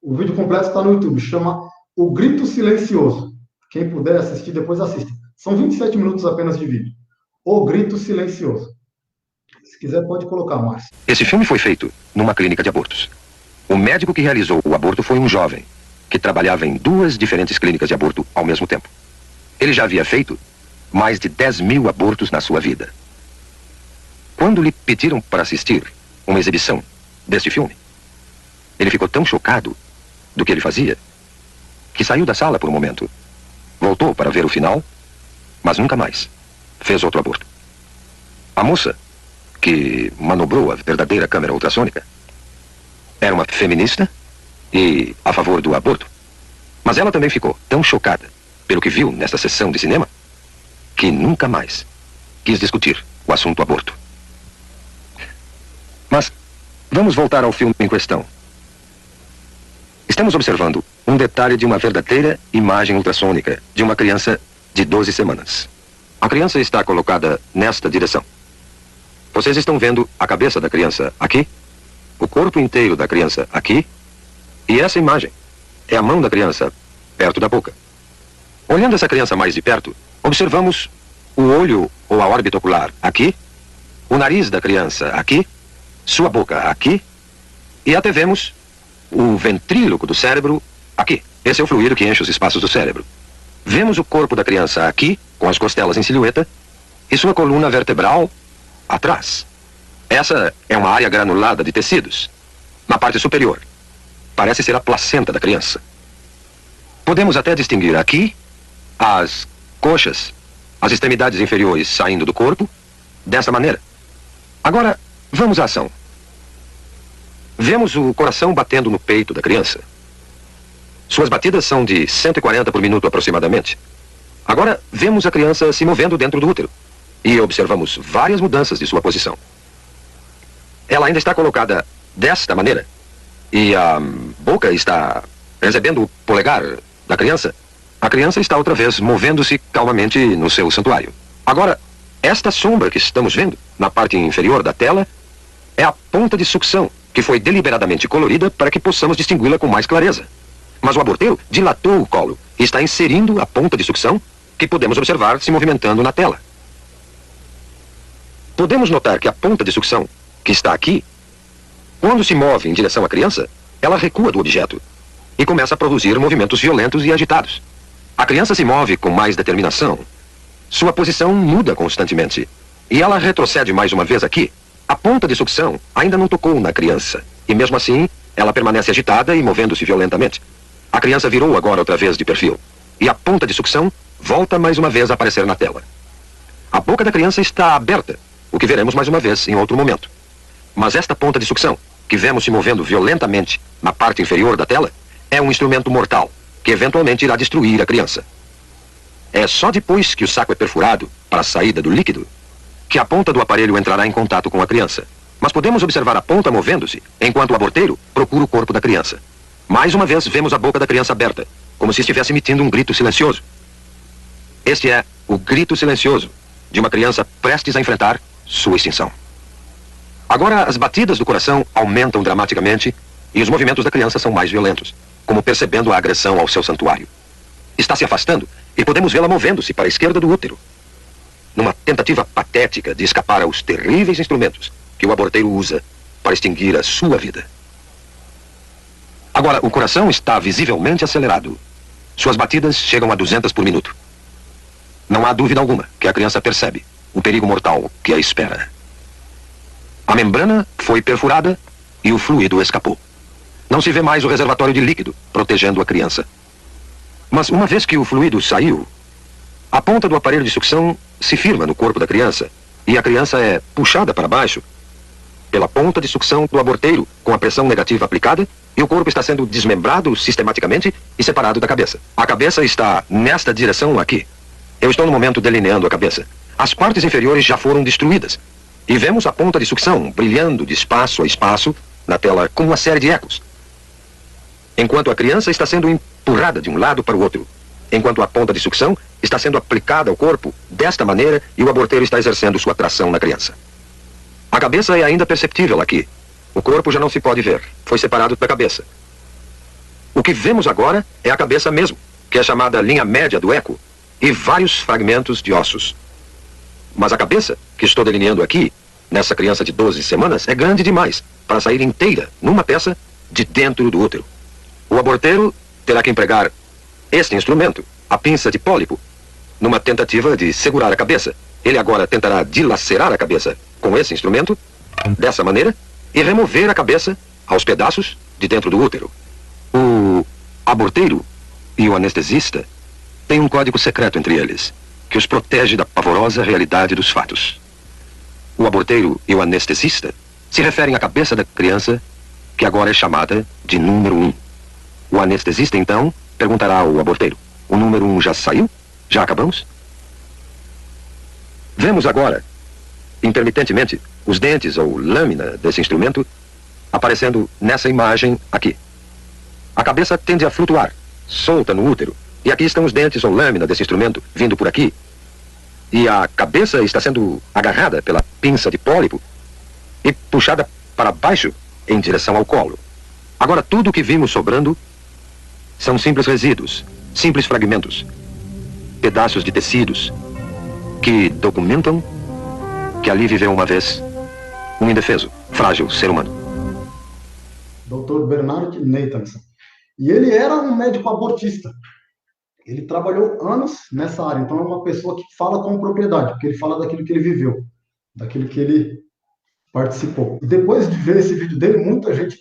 o vídeo completo está no YouTube, chama O Grito Silencioso. Quem puder assistir, depois assista. São 27 minutos apenas de vídeo. O Grito Silencioso. Se quiser, pode colocar, Márcio. Esse filme foi feito numa clínica de abortos. O médico que realizou o aborto foi um jovem, que trabalhava em 2 diferentes clínicas de aborto ao mesmo tempo. Ele já havia feito mais de 10.000 abortos na sua vida. Quando lhe pediram para assistir uma exibição deste filme, ele ficou tão chocado do que ele fazia, que saiu da sala por um momento. Voltou para ver o final, mas nunca mais fez outro aborto. A moça que manobrou a verdadeira câmera ultrassônica era uma feminista e a favor do aborto. Mas ela também ficou tão chocada pelo que viu nesta sessão de cinema que nunca mais quis discutir o assunto aborto. Mas vamos voltar ao filme em questão. Estamos observando um detalhe de uma verdadeira imagem ultrassônica de uma criança de 12 semanas. A criança está colocada nesta direção. Vocês estão vendo a cabeça da criança aqui, o corpo inteiro da criança aqui, e essa imagem é a mão da criança perto da boca. Olhando essa criança mais de perto, observamos o olho ou a órbita ocular aqui, o nariz da criança aqui, sua boca aqui, e até vemos o ventríloco do cérebro aqui. Esse é o fluido que enche os espaços do cérebro. Vemos o corpo da criança aqui, com as costelas em silhueta, e sua coluna vertebral atrás. Essa é uma área granulada de tecidos, na parte superior. Parece ser a placenta da criança. Podemos até distinguir aqui as coxas, as extremidades inferiores saindo do corpo, dessa maneira. Agora, vamos à ação. Vemos o coração batendo no peito da criança. Suas batidas são de 140 por minuto aproximadamente. Agora, vemos a criança se movendo dentro do útero e observamos várias mudanças de sua posição. Ela ainda está colocada desta maneira e a boca está recebendo o polegar da criança. A criança está outra vez movendo-se calmamente no seu santuário. Agora, esta sombra que estamos vendo na parte inferior da tela é a ponta de sucção, que foi deliberadamente colorida para que possamos distingui-la com mais clareza. Mas o aborteiro dilatou o colo e está inserindo a ponta de sucção que podemos observar se movimentando na tela. Podemos notar que a ponta de sucção, que está aqui, quando se move em direção à criança, ela recua do objeto e começa a produzir movimentos violentos e agitados. A criança se move com mais determinação. Sua posição muda constantemente e ela retrocede mais uma vez aqui. A ponta de sucção ainda não tocou na criança e mesmo assim ela permanece agitada e movendo-se violentamente. A criança virou agora outra vez de perfil e a ponta de sucção volta mais uma vez a aparecer na tela. A boca da criança está aberta, o que veremos mais uma vez em outro momento. Mas esta ponta de sucção, que vemos se movendo violentamente na parte inferior da tela, é um instrumento mortal, que eventualmente irá destruir a criança. É só depois que o saco é perfurado para a saída do líquido que a ponta do aparelho entrará em contato com a criança. Mas podemos observar a ponta movendo-se enquanto o aborteiro procura o corpo da criança. Mais uma vez vemos a boca da criança aberta, como se estivesse emitindo um grito silencioso. Este é o grito silencioso de uma criança prestes a enfrentar sua extinção. Agora as batidas do coração aumentam dramaticamente e os movimentos da criança são mais violentos, como percebendo a agressão ao seu santuário. Está se afastando e podemos vê-la movendo-se para a esquerda do útero, numa tentativa patética de escapar aos terríveis instrumentos que o aborteiro usa para extinguir a sua vida. Agora, o coração está visivelmente acelerado. Suas batidas chegam a 200 por minuto. Não há dúvida alguma que a criança percebe o perigo mortal que a espera. A membrana foi perfurada e o fluido escapou. Não se vê mais o reservatório de líquido protegendo a criança. Mas uma vez que o fluido saiu, a ponta do aparelho de sucção se firma no corpo da criança e a criança é puxada para baixo pela ponta de sucção do aborteiro com a pressão negativa aplicada e o corpo está sendo desmembrado sistematicamente e separado da cabeça. A cabeça está nesta direção aqui. Eu estou no momento delineando a cabeça. As partes inferiores já foram destruídas e vemos a ponta de sucção brilhando de espaço a espaço na tela com uma série de ecos. Enquanto a criança está sendo empurrada de um lado para o outro, enquanto a ponta de sucção está sendo aplicada ao corpo desta maneira e o aborteiro está exercendo sua tração na criança. A cabeça é ainda perceptível aqui. O corpo já não se pode ver. Foi separado da cabeça. O que vemos agora é a cabeça mesmo, que é chamada linha média do eco, e vários fragmentos de ossos. Mas a cabeça, que estou delineando aqui, nessa criança de 12 semanas, é grande demais para sair inteira numa peça de dentro do útero. O aborteiro terá que empregar este instrumento, a pinça de pólipo, numa tentativa de segurar a cabeça. Ele agora tentará dilacerar a cabeça com esse instrumento, dessa maneira, e remover a cabeça aos pedaços de dentro do útero. O aborteiro e o anestesista têm um código secreto entre eles, que os protege da pavorosa realidade dos fatos. O aborteiro e o anestesista se referem à cabeça da criança, que agora é chamada de número 1. O anestesista, então, perguntará ao aborteiro: o número 1 já saiu? Já acabamos? Vemos agora, intermitentemente, os dentes ou lâmina desse instrumento aparecendo nessa imagem aqui. A cabeça tende a flutuar, solta no útero, e aqui estão os dentes ou lâmina desse instrumento vindo por aqui. E a cabeça está sendo agarrada pela pinça de pólipo e puxada para baixo em direção ao colo. Agora tudo o que vimos sobrando são simples resíduos, simples fragmentos, pedaços de tecidos que documentam que ali viveu uma vez um indefeso, frágil ser humano. Dr. Bernard Nathanson. E ele era um médico abortista. Ele trabalhou anos nessa área, então é uma pessoa que fala com propriedade, porque ele fala daquilo que ele viveu, daquilo que ele participou. E depois de ver esse vídeo dele, muita gente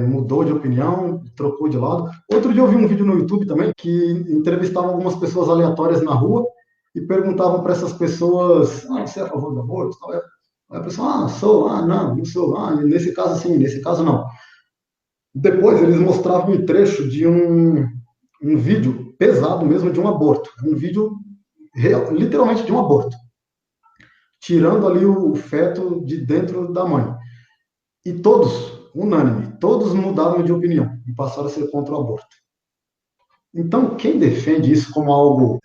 mudou de opinião, trocou de lado. Outro dia eu vi um vídeo no YouTube também, que entrevistavam algumas pessoas aleatórias na rua e perguntavam para essas pessoas: você é a favor do aborto? Aí a pessoa: sou, não sou, nesse caso sim, nesse caso não. Depois eles mostravam um trecho de um vídeo pesado mesmo de um aborto, um vídeo real, literalmente de um aborto, tirando ali o feto de dentro da mãe. E todos, unânime, todos mudaram de opinião e passaram a ser contra o aborto. Então, quem defende isso como algo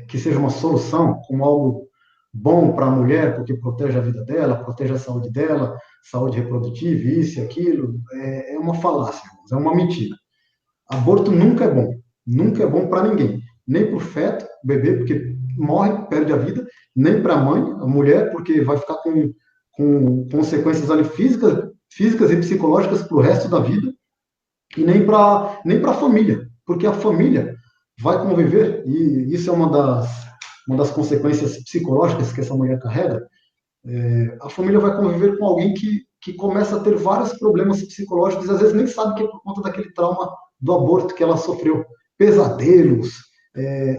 que seja uma solução, como algo bom para a mulher, porque protege a vida dela, protege a saúde dela, saúde reprodutiva, isso e aquilo, é uma falácia, é uma mentira. Aborto nunca é bom para ninguém, nem para o feto, o bebê, porque morre, perde a vida, nem para a mãe, a mulher, porque vai ficar com consequências ali físicas e psicológicas para o resto da vida, e nem para a família, porque a família vai conviver, e isso é uma das consequências psicológicas que essa mulher carrega. A família vai conviver com alguém que começa a ter vários problemas psicológicos, e às vezes nem sabe que é por conta daquele trauma do aborto que ela sofreu. Pesadelos,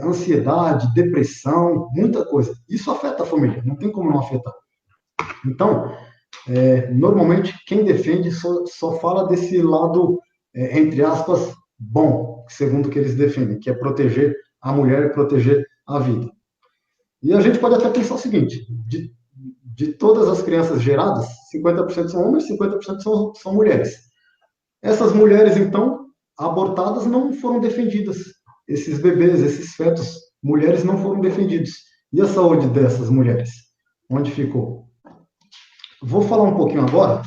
ansiedade, depressão, muita coisa. Isso afeta a família, não tem como não afetar. Então, normalmente, quem defende só fala desse lado, entre aspas, bom, segundo o que eles defendem, que é proteger a mulher e proteger a vida. E a gente pode até pensar o seguinte: de todas as crianças geradas, 50% são homens, 50% são mulheres. Essas mulheres, então, abortadas, não foram defendidas. Esses bebês, esses fetos, mulheres, não foram defendidos. E a saúde dessas mulheres? Onde ficou? Vou falar um pouquinho agora,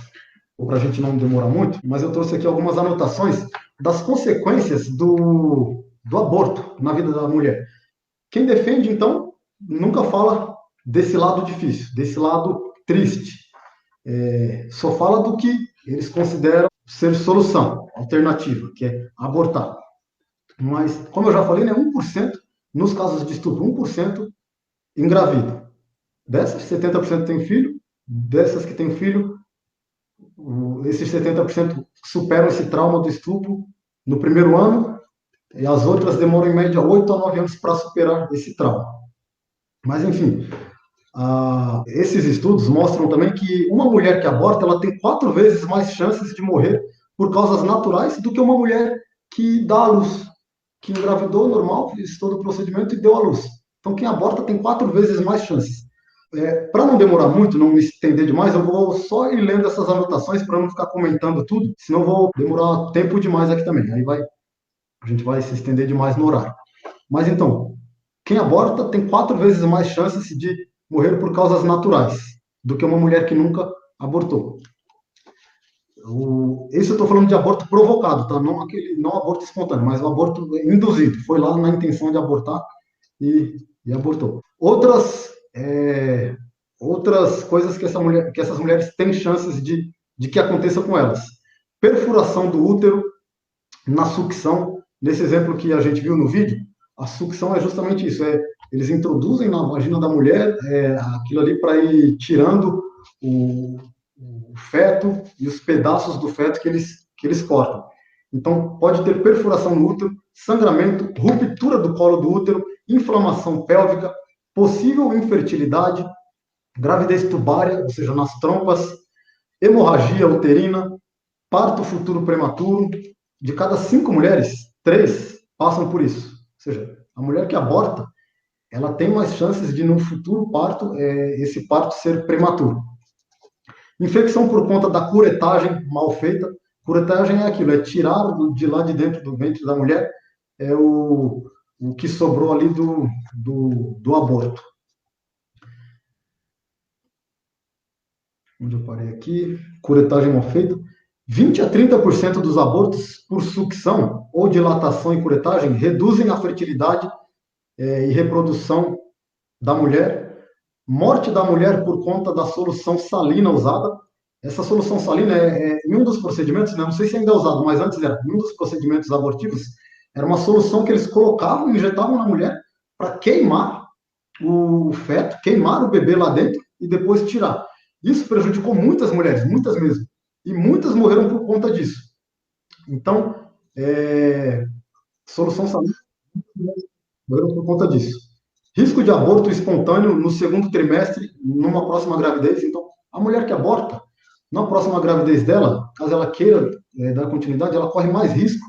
para a gente não demorar muito, mas eu trouxe aqui algumas anotações das consequências do aborto na vida da mulher. Quem defende, então, nunca fala desse lado difícil, desse lado triste. Só fala do que eles consideram ser solução, alternativa, que é abortar. Mas, como eu já falei, 1%, nos casos de estupro, 1% engravida. Dessas, 70% tem filho. Dessas que têm filho, esses 70% superam esse trauma do estupro no primeiro ano e as outras demoram em média 8 a 9 anos para superar esse trauma. Mas, enfim, esses estudos mostram também que uma mulher que aborta, ela tem 4 vezes mais chances de morrer por causas naturais do que uma mulher que dá à luz, que engravidou normal, fez todo o procedimento e deu à luz. Então, quem aborta tem 4 vezes mais chances. Para não demorar muito, não me estender demais, eu vou só ir lendo essas anotações para não ficar comentando tudo, senão eu vou demorar tempo demais aqui também. Aí a gente vai se estender demais no horário. Mas então, quem aborta tem 4 vezes mais chances de morrer por causas naturais do que uma mulher que nunca abortou. Esse eu estou falando de aborto provocado, tá? Não aborto espontâneo, mas o aborto induzido. Foi lá na intenção de abortar e abortou. Outras coisas que essas mulheres têm chances de que aconteça com elas. Perfuração do útero na sucção. Nesse exemplo que a gente viu no vídeo, a sucção é justamente isso. Eles introduzem na vagina da mulher aquilo ali para ir tirando o feto e os pedaços do feto que eles cortam. Então, pode ter perfuração no útero, sangramento, ruptura do colo do útero, inflamação pélvica, possível infertilidade, gravidez tubária, ou seja, nas trompas, hemorragia uterina, parto futuro prematuro. De cada 5 mulheres, 3 passam por isso. Ou seja, a mulher que aborta, ela tem mais chances de, no futuro parto, esse parto ser prematuro. Infecção por conta da curetagem mal feita. Curetagem é aquilo, é tirar de lá de dentro do ventre da mulher o que sobrou ali do aborto. Onde eu parei aqui? Curetagem mal feita. 20 a 30% dos abortos por sucção ou dilatação e curetagem reduzem a fertilidade e reprodução da mulher. Morte da mulher por conta da solução salina usada. Essa solução salina em um dos procedimentos, né, não sei se ainda é usado, mas antes era, em um dos procedimentos abortivos, era uma solução que eles colocavam, injetavam na mulher para queimar o feto, queimar o bebê lá dentro e depois tirar. Isso prejudicou muitas mulheres, muitas mesmo. E muitas morreram por conta disso. Então, solução salina, morreram por conta disso. Risco de aborto espontâneo no 2º trimestre, numa próxima gravidez. Então, a mulher que aborta, na próxima gravidez dela, caso ela queira dar continuidade, ela corre mais risco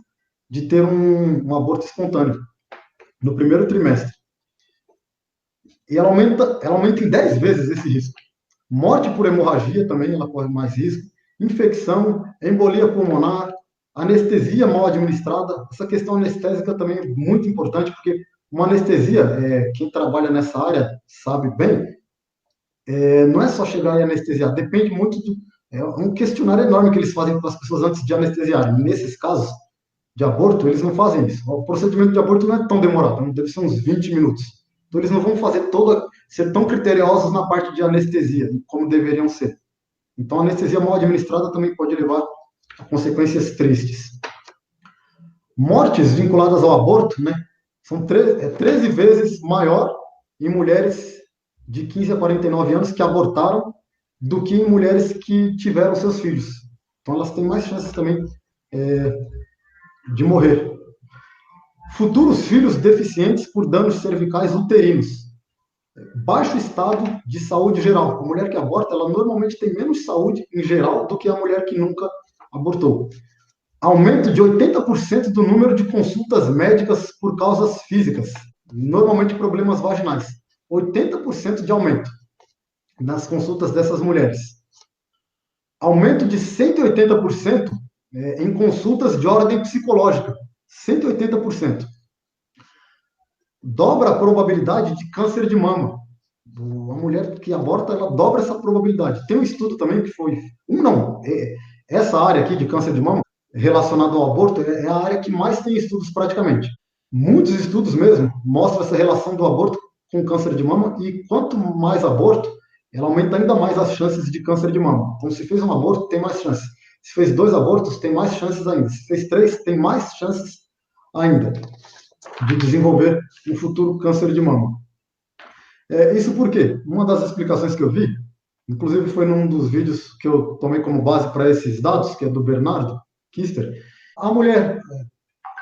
de ter um aborto espontâneo no 1º trimestre. E ela aumenta em 10 vezes esse risco. Morte por hemorragia também, ela corre mais risco. Infecção, embolia pulmonar, anestesia mal administrada. Essa questão anestésica também é muito importante, porque uma anestesia, quem trabalha nessa área sabe bem, não é só chegar e anestesiar, depende muito um questionário enorme que eles fazem com as pessoas antes de anestesiarem. Nesses casos de aborto, eles não fazem isso. O procedimento de aborto não é tão demorado, deve ser uns 20 minutos. Então, eles não vão ser tão criteriosos na parte de anestesia, como deveriam ser. Então, a anestesia mal administrada também pode levar a consequências tristes. Mortes vinculadas ao aborto, né, são 13 vezes maior em mulheres de 15 a 49 anos que abortaram do que em mulheres que tiveram seus filhos. Então, elas têm mais chances também de morrer. Futuros filhos deficientes por danos cervicais uterinos. Baixo estado de saúde geral. A mulher que aborta, ela normalmente tem menos saúde em geral do que a mulher que nunca abortou. Aumento de 80% do número de consultas médicas por causas físicas, normalmente problemas vaginais. 80% de aumento nas consultas dessas mulheres. Aumento de 180% em consultas de ordem psicológica. 180%. Dobra a probabilidade de câncer de mama. A mulher que aborta, ela dobra essa probabilidade. Tem um estudo também que foi... Essa área aqui de câncer de mama, relacionada ao aborto, é a área que mais tem estudos praticamente. Muitos estudos mesmo mostram essa relação do aborto com câncer de mama, e quanto mais aborto, ela aumenta ainda mais as chances de câncer de mama. Então, se fez um aborto, tem mais chances. Se fez 2 abortos, tem mais chances ainda. Se fez 3, tem mais chances ainda de desenvolver um futuro câncer de mama. Isso porque uma das explicações que eu vi, inclusive foi num dos vídeos que eu tomei como base para esses dados, que é do Bernardo Kister, a mulher,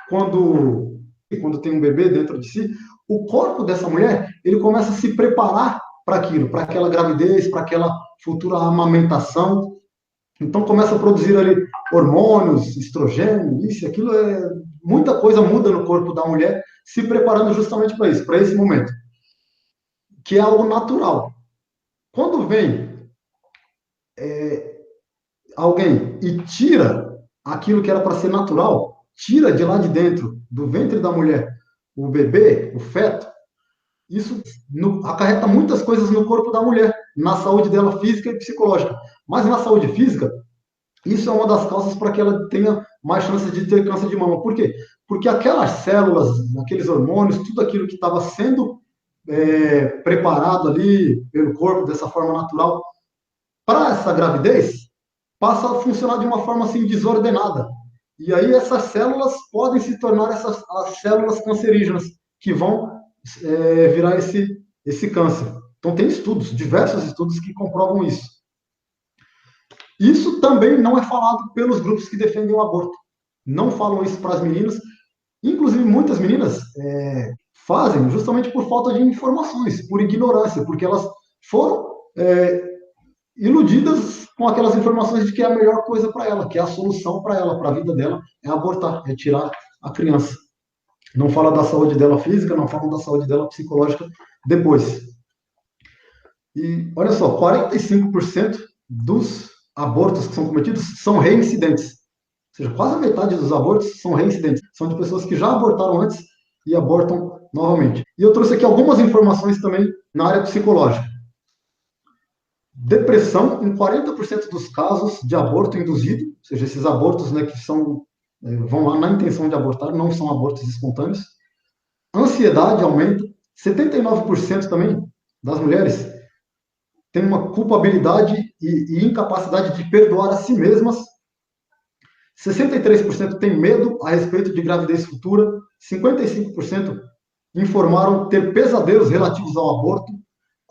quando quando tem um bebê dentro de si, o corpo dessa mulher, ele começa a se preparar para aquilo, para aquela gravidez, para aquela futura amamentação. Então começa a produzir ali hormônios, estrogênio, isso e aquilo, muita coisa muda no corpo da mulher, se preparando justamente para isso, para esse momento, que é algo natural. Quando vem alguém e tira aquilo que era para ser natural, tira de lá de dentro, do ventre da mulher, o bebê, o feto, isso acarreta muitas coisas no corpo da mulher, na saúde dela física e psicológica. Mas na saúde física, isso é uma das causas para que ela tenha mais chances de ter câncer de mama. Por quê? Porque aquelas células, aqueles hormônios, tudo aquilo que estava sendo preparado ali pelo corpo dessa forma natural para essa gravidez, passa a funcionar de uma forma assim desordenada. E aí essas células podem se tornar as células cancerígenas, que vão virar esse câncer. Então tem estudos, diversos estudos que comprovam isso. Isso também não é falado pelos grupos que defendem o aborto. Não falam isso para as meninas. Inclusive, muitas meninas fazem justamente por falta de informações, por ignorância, porque elas foram iludidas com aquelas informações de que é a melhor coisa para ela, que é a solução para ela, para a vida dela, é abortar, é tirar a criança. Não fala da saúde dela física, não fala da saúde dela psicológica depois. E olha só, 45% dos abortos que são cometidos são reincidentes. Ou seja, quase a metade dos abortos são reincidentes. São de pessoas que já abortaram antes e abortam novamente. E eu trouxe aqui algumas informações também na área psicológica. Depressão em 40% dos casos de aborto induzido, ou seja, esses abortos, né, que vão lá na intenção de abortar, não são abortos espontâneos. Ansiedade aumenta. 79% também das mulheres têm uma culpabilidade e incapacidade de perdoar a si mesmas. 63% têm medo a respeito de gravidez futura. 55% informaram ter pesadelos relativos ao aborto.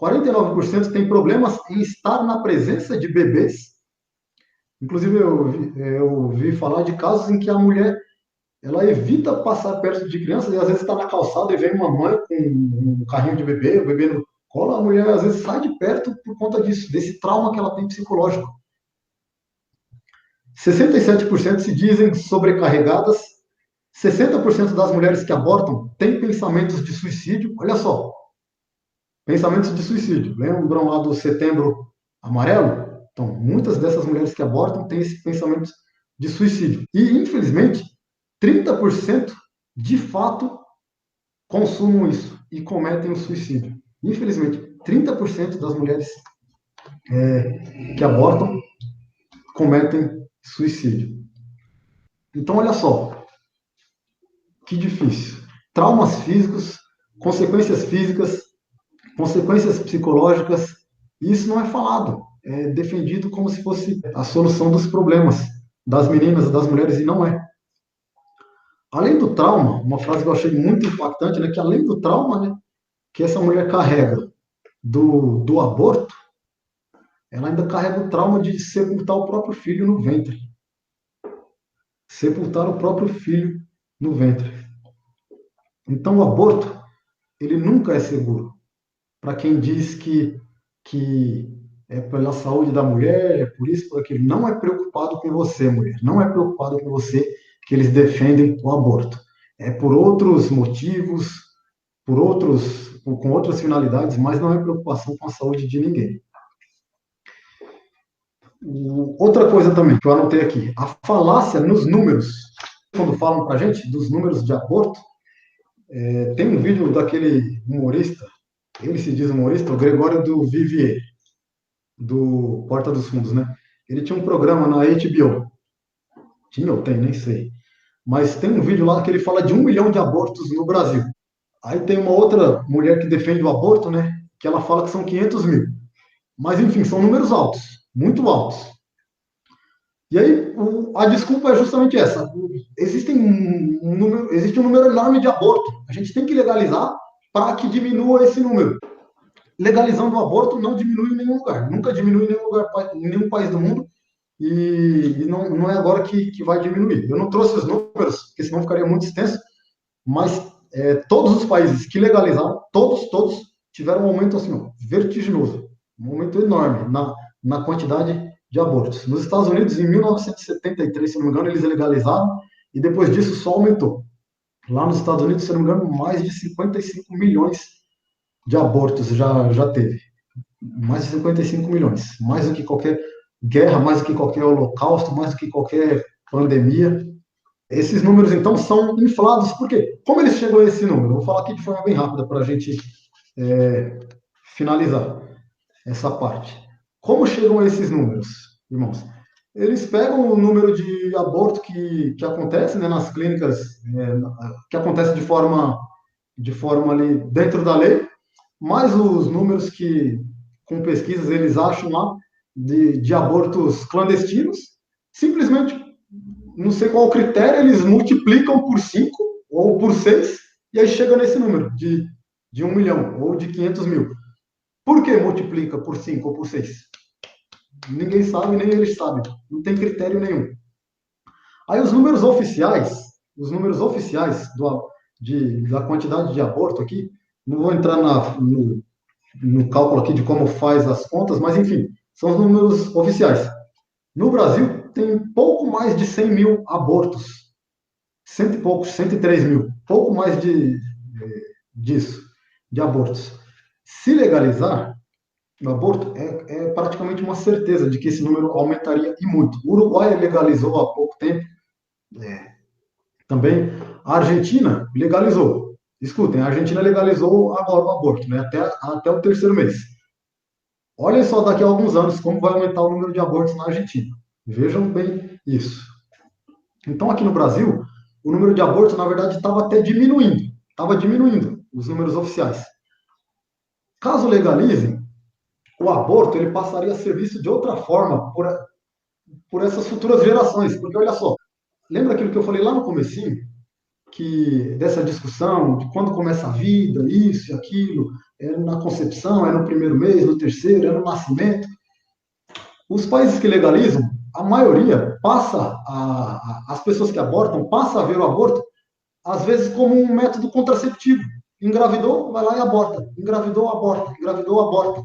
49% têm problemas em estar na presença de bebês. Inclusive, eu ouvi falar de casos em que a mulher ela evita passar perto de crianças e às vezes está na calçada e vem uma mãe com um carrinho de bebê, o bebê no colo, a mulher às vezes sai de perto por conta disso, desse trauma que ela tem psicológico. 67% se dizem sobrecarregadas. 60% das mulheres que abortam têm pensamentos de suicídio. Olha só, pensamentos de suicídio. Lembram lá do Setembro Amarelo? Então, muitas dessas mulheres que abortam têm esse pensamento de suicídio. E, infelizmente, 30% de fato consumam isso e cometem o suicídio. Infelizmente, 30% das mulheres que abortam cometem suicídio. Então, olha só, que difícil. Traumas físicos, consequências físicas, consequências psicológicas, isso não é falado. É defendido como se fosse a solução dos problemas das meninas e das mulheres, e não é. Além do trauma, uma frase que eu achei muito impactante, né, que além do trauma, né, que essa mulher carrega do aborto, ela ainda carrega o trauma de sepultar o próprio filho no ventre. Sepultar o próprio filho no ventre. Então, o aborto, ele nunca é seguro. Para quem diz que é pela saúde da mulher, é por isso, por aquilo. Não é preocupado com você, mulher. Não é preocupado com você que eles defendem o aborto. É por outros motivos, com outras finalidades, mas não é preocupação com a saúde de ninguém. Outra coisa também que eu anotei aqui, a falácia nos números. Quando falam para a gente dos números de aborto, tem um vídeo daquele humorista, ele se diz humorista, o Gregório do Vivier, do Porta dos Fundos, né? Ele tinha um programa na HBO. Tinha ou tem, nem sei. Mas tem um vídeo lá que ele fala de 1 milhão de abortos no Brasil. Aí tem uma outra mulher que defende o aborto, né? Que ela fala que são 500 mil. Mas, enfim, são números altos, muito altos. E aí, a desculpa é justamente essa. Existe um número enorme de aborto. A gente tem que legalizar para que diminua esse número. Legalizando o aborto não diminui em nenhum lugar. Nunca diminui em nenhum lugar, em nenhum país do mundo. E não é agora que vai diminuir. Eu não trouxe os números, porque senão ficaria muito extenso. mas todos os países que legalizaram, todos tiveram um aumento assim, ó, vertiginoso, um aumento enorme na quantidade de abortos. Nos Estados Unidos, em 1973, se não me engano, eles legalizaram e depois disso só aumentou. Lá nos Estados Unidos, se não me engano, mais de 55 milhões de abortos já teve. Mais de 55 milhões. Mais do que qualquer guerra, mais do que qualquer holocausto, mais do que qualquer pandemia. Esses números, então, são inflados. Por quê? Como eles chegam a esse número? Vou falar aqui de forma bem rápida para a gente finalizar essa parte. Como chegam a esses números, irmãos? Eles pegam o número de aborto que acontece, né, nas clínicas, que acontece de forma ali dentro da lei, mais os números que, com pesquisas, eles acham lá de abortos clandestinos, simplesmente, não sei qual o critério, eles multiplicam por 5 ou por 6, e aí chega nesse número de 1 milhão ou de 500 mil. Por que multiplica por 5 ou por 6? Ninguém sabe, nem eles sabem. Não tem critério nenhum. Aí os números oficiais da quantidade de aborto aqui, não vou entrar no cálculo aqui de como faz as contas, mas enfim, são os números oficiais. No Brasil, tem pouco mais de 100 mil abortos. Cento e poucos, 103 mil. Pouco mais disso, de abortos. Se legalizar o aborto, é praticamente uma certeza de que esse número aumentaria e muito. O Uruguai legalizou há pouco tempo. Também a Argentina legalizou. Escutem, a Argentina legalizou agora o aborto, né? Até o 3º mês. Olhem só daqui a alguns anos como vai aumentar o número de abortos na Argentina. Vejam bem isso. Então, aqui no Brasil, o número de abortos, na verdade, estava até diminuindo. Estava diminuindo os números oficiais. Caso legalizem, o aborto ele passaria a ser visto de outra forma por essas futuras gerações. Porque, olha só, lembra aquilo que eu falei lá no comecinho? Dessa discussão de quando começa a vida, isso e aquilo, é na concepção, é no 1º mês, no 3º, é no nascimento. Os países que legalizam, a maioria as pessoas que abortam, passam a ver o aborto, às vezes, como um método contraceptivo. Engravidou, vai lá e aborta. Engravidou, aborta. Engravidou, aborta.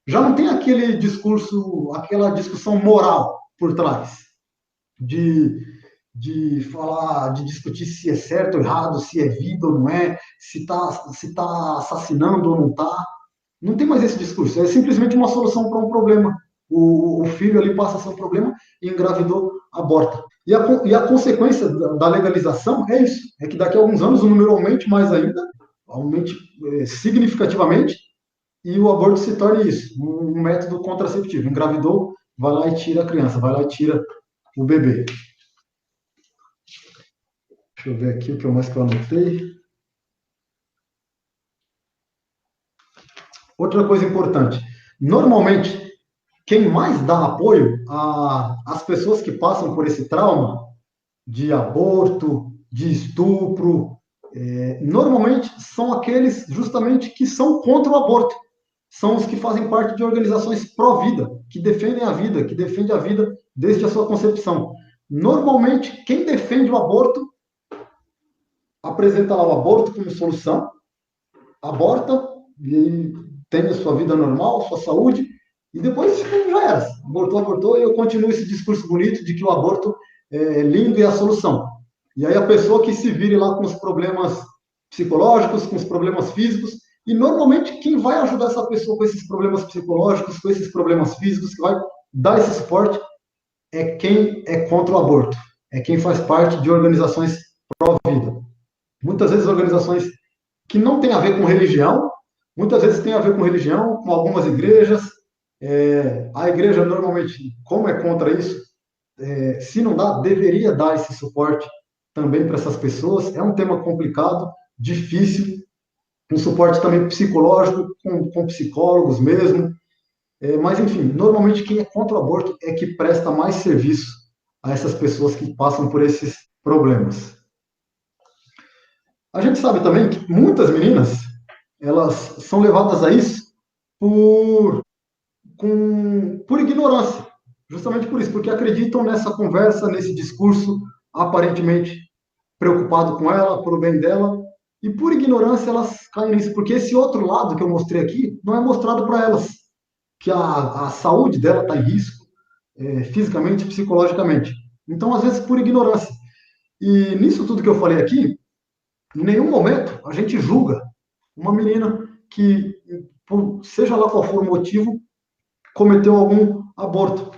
Já não tem aquele discurso, aquela discussão moral por trás de falar, de discutir se é certo ou errado, se é vida ou não é, se tá assassinando ou não está. Não tem mais esse discurso. É simplesmente uma solução para um problema. O filho ali passa a ser um problema e engravidou, aborta. E a consequência da legalização é isso. É que daqui a alguns anos o número aumente mais ainda, aumente significativamente, e o aborto se torne isso, um método contraceptivo. Engravidou, vai lá e tira a criança, vai lá e tira o bebê. Deixa eu ver aqui o que mais que eu anotei. Outra coisa importante. Normalmente, quem mais dá apoio às pessoas que passam por esse trauma de aborto, de estupro, normalmente são aqueles justamente que são contra o aborto. São os que fazem parte de organizações pró-vida, que defendem a vida, que defendem a vida desde a sua concepção. Normalmente, quem defende o aborto apresenta lá o aborto como solução, aborta e tem a sua vida normal, sua saúde, e depois já era. Abortou, e eu continuo esse discurso bonito de que o aborto é lindo e é a solução. E aí a pessoa que se vire lá com os problemas psicológicos, com os problemas físicos, e normalmente quem vai ajudar essa pessoa com esses problemas psicológicos, com esses problemas físicos, que vai dar esse suporte, é quem é contra o aborto, é quem faz parte de organizações pró-vida. Muitas vezes organizações que não têm a ver com religião, muitas vezes tem a ver com religião, com algumas igrejas. A igreja normalmente, como é contra isso, se não dá, deveria dar esse suporte também para essas pessoas. É um tema complicado, difícil, um suporte também psicológico, com psicólogos mesmo. Mas, enfim, normalmente quem é contra o aborto é que presta mais serviço a essas pessoas que passam por esses problemas. A gente sabe também que muitas meninas, elas são levadas a isso por ignorância. Justamente por isso, porque acreditam nessa conversa, nesse discurso aparentemente preocupado com ela, por o bem dela, e por ignorância elas caem nisso, porque esse outro lado que eu mostrei aqui não é mostrado para elas, que a saúde dela está em risco, fisicamente, psicologicamente. Então, às vezes, por ignorância. E nisso tudo que eu falei aqui, em nenhum momento a gente julga uma menina que, seja lá qual for o motivo, cometeu algum aborto.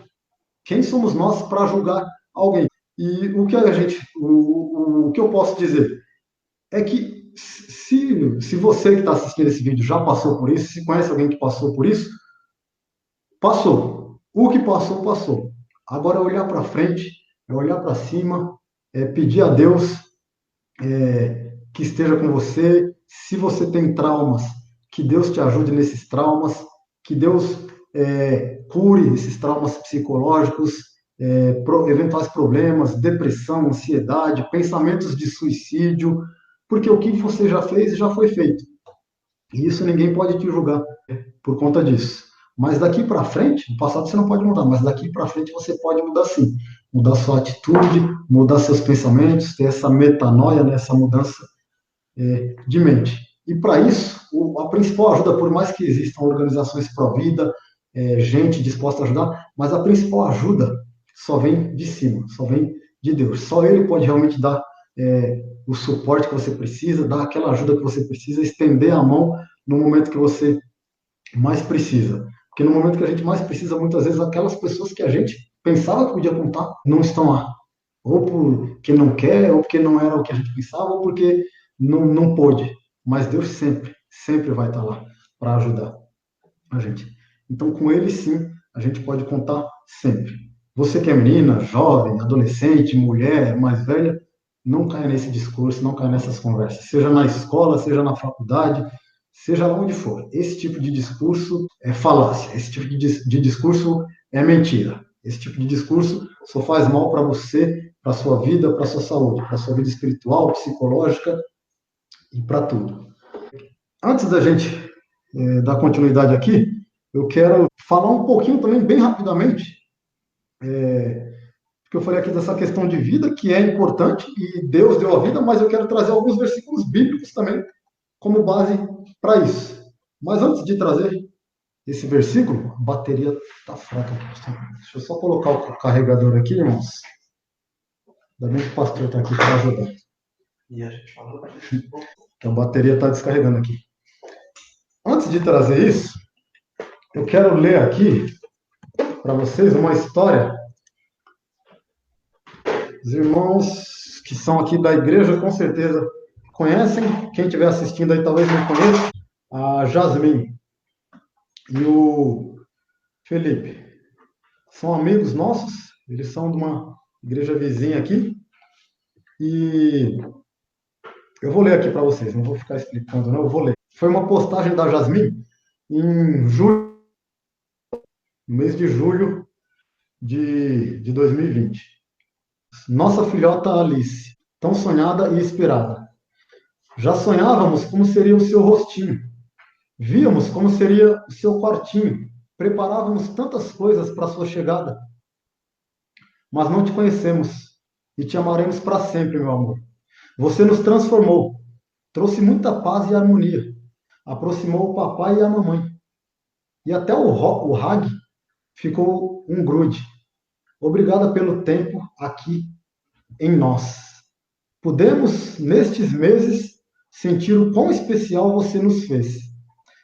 Quem somos nós para julgar alguém? E o que eu posso dizer é que se você que está assistindo esse vídeo já passou por isso, se conhece alguém que passou por isso, passou. O que passou, passou. Agora é olhar para frente, é olhar para cima, é pedir a Deus que esteja com você. Se você tem traumas, que Deus te ajude nesses traumas, que Deus cure esses traumas psicológicos, eventuais problemas, depressão, ansiedade, pensamentos de suicídio, porque o que você já fez já foi feito. E isso ninguém pode te julgar por conta disso. Mas daqui para frente, no passado você não pode mudar, mas daqui para frente você pode mudar sim. Mudar sua atitude, mudar seus pensamentos, ter essa metanoia, né, essa mudança de mente. E para isso, a principal ajuda, por mais que existam organizações pró-vida, gente disposta a ajudar, mas a principal ajuda só vem de cima, só vem de Deus. Só Ele pode realmente dar o suporte que você precisa, dar aquela ajuda que você precisa, estender a mão no momento que você mais precisa. Porque no momento que a gente mais precisa, muitas vezes, aquelas pessoas que a gente pensava que podia contar não estão lá. Ou porque não quer, ou porque não era o que a gente pensava, ou porque não pôde. Mas Deus sempre, sempre vai estar lá para ajudar a gente. Então, com Ele, sim, a gente pode contar sempre. Você que é menina, jovem, adolescente, mulher, mais velha, não caia nesse discurso, não caia nessas conversas. Seja na escola, seja na faculdade, seja onde for. Esse tipo de discurso é falácia. Esse tipo de discurso é mentira. Esse tipo de discurso só faz mal para você, para a sua vida, para a sua saúde, para a sua vida espiritual, psicológica e para tudo. Antes da gente dar continuidade aqui, eu quero falar um pouquinho também, bem rapidamente, porque eu falei aqui dessa questão de vida, que é importante, e Deus deu a vida, mas eu quero trazer alguns versículos bíblicos também, como base para isso. Mas antes de trazer esse versículo, a bateria está fraca. Deixa eu só colocar o carregador aqui, irmãos. Ainda bem que o pastor está aqui para ajudar. E a gente falou que a bateria está descarregando aqui. Antes de trazer isso, eu quero ler aqui para vocês uma história. Os irmãos que são aqui da igreja, com certeza conhecem. Quem estiver assistindo aí talvez não conheça. A Jasmine e o Felipe. São amigos nossos. Eles são de uma igreja vizinha aqui. E eu vou ler aqui para vocês. Não vou ficar explicando, não. Eu vou ler. Foi uma postagem da Jasmine em julho, no mês de julho de 2020. Nossa filhota Alice, tão sonhada e esperada. Já sonhávamos como seria o seu rostinho. Víamos como seria o seu quartinho. Preparávamos tantas coisas para a sua chegada. Mas não te conhecemos e te amaremos para sempre, meu amor. Você nos transformou, trouxe muita paz e harmonia. Aproximou o papai e a mamãe. E até o Hag ficou um grude. Obrigada pelo tempo aqui em nós. Pudemos, nestes meses, sentir o quão especial você nos fez.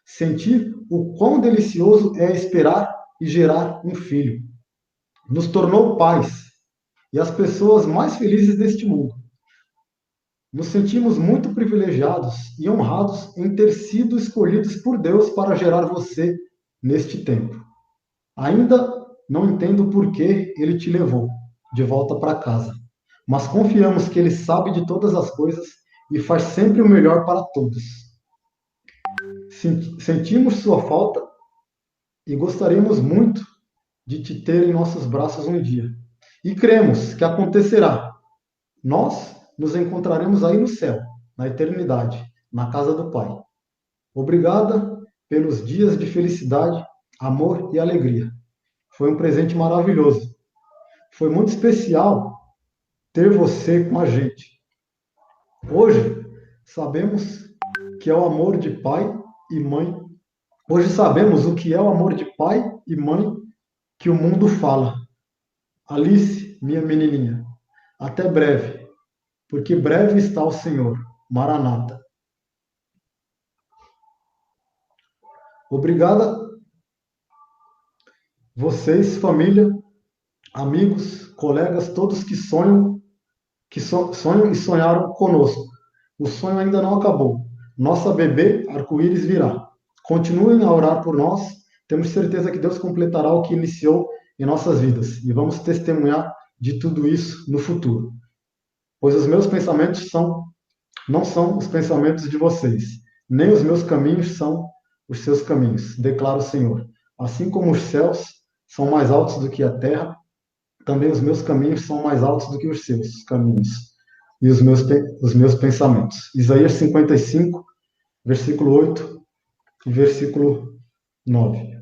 Sentir o quão delicioso é esperar e gerar um filho. Nos tornou pais e as pessoas mais felizes deste mundo. Nos sentimos muito privilegiados e honrados em ter sido escolhidos por Deus para gerar você neste tempo. Ainda não entendo por que Ele te levou de volta para casa, mas confiamos que Ele sabe de todas as coisas e faz sempre o melhor para todos. Sentimos sua falta e gostaríamos muito de te ter em nossos braços um dia. E cremos que acontecerá. Nós nos encontraremos aí no céu, na eternidade, na casa do Pai. Obrigada pelos dias de felicidade, amor e alegria. Foi um presente maravilhoso. Foi muito especial ter você com a gente. Hoje, sabemos que é o amor de pai e mãe. Hoje sabemos o que é o amor de pai e mãe que o mundo fala. Alice, minha menininha, até breve, porque breve está o Senhor. Maranata. Obrigada, vocês, família, amigos, colegas, todos que sonham e sonharam conosco. O sonho ainda não acabou. Nossa bebê arco-íris virá. Continuem a orar por nós. Temos certeza que Deus completará o que iniciou em nossas vidas. E vamos testemunhar de tudo isso no futuro. Pois os meus pensamentos não são os pensamentos de vocês, nem os meus caminhos são os seus caminhos, declara o Senhor. Assim como os céus são mais altos do que a terra, também os meus caminhos são mais altos do que os seus caminhos e os meus pensamentos. Isaías 55, versículo 8 e versículo 9.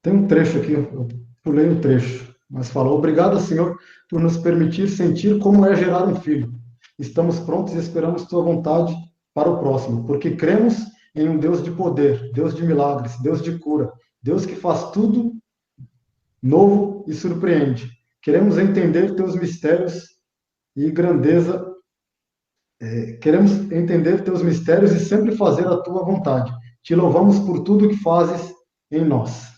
Tem um trecho aqui, eu pulei um trecho, mas fala: Obrigado, Senhor, por nos permitir sentir como é gerar um filho. Estamos prontos e esperamos tua vontade para o próximo, porque cremos em um Deus de poder, Deus de milagres, Deus de cura, Deus que faz tudo novo e surpreende. Queremos entender teus mistérios e grandeza. Queremos entender teus mistérios e sempre fazer a tua vontade. Te louvamos por tudo que fazes em nós.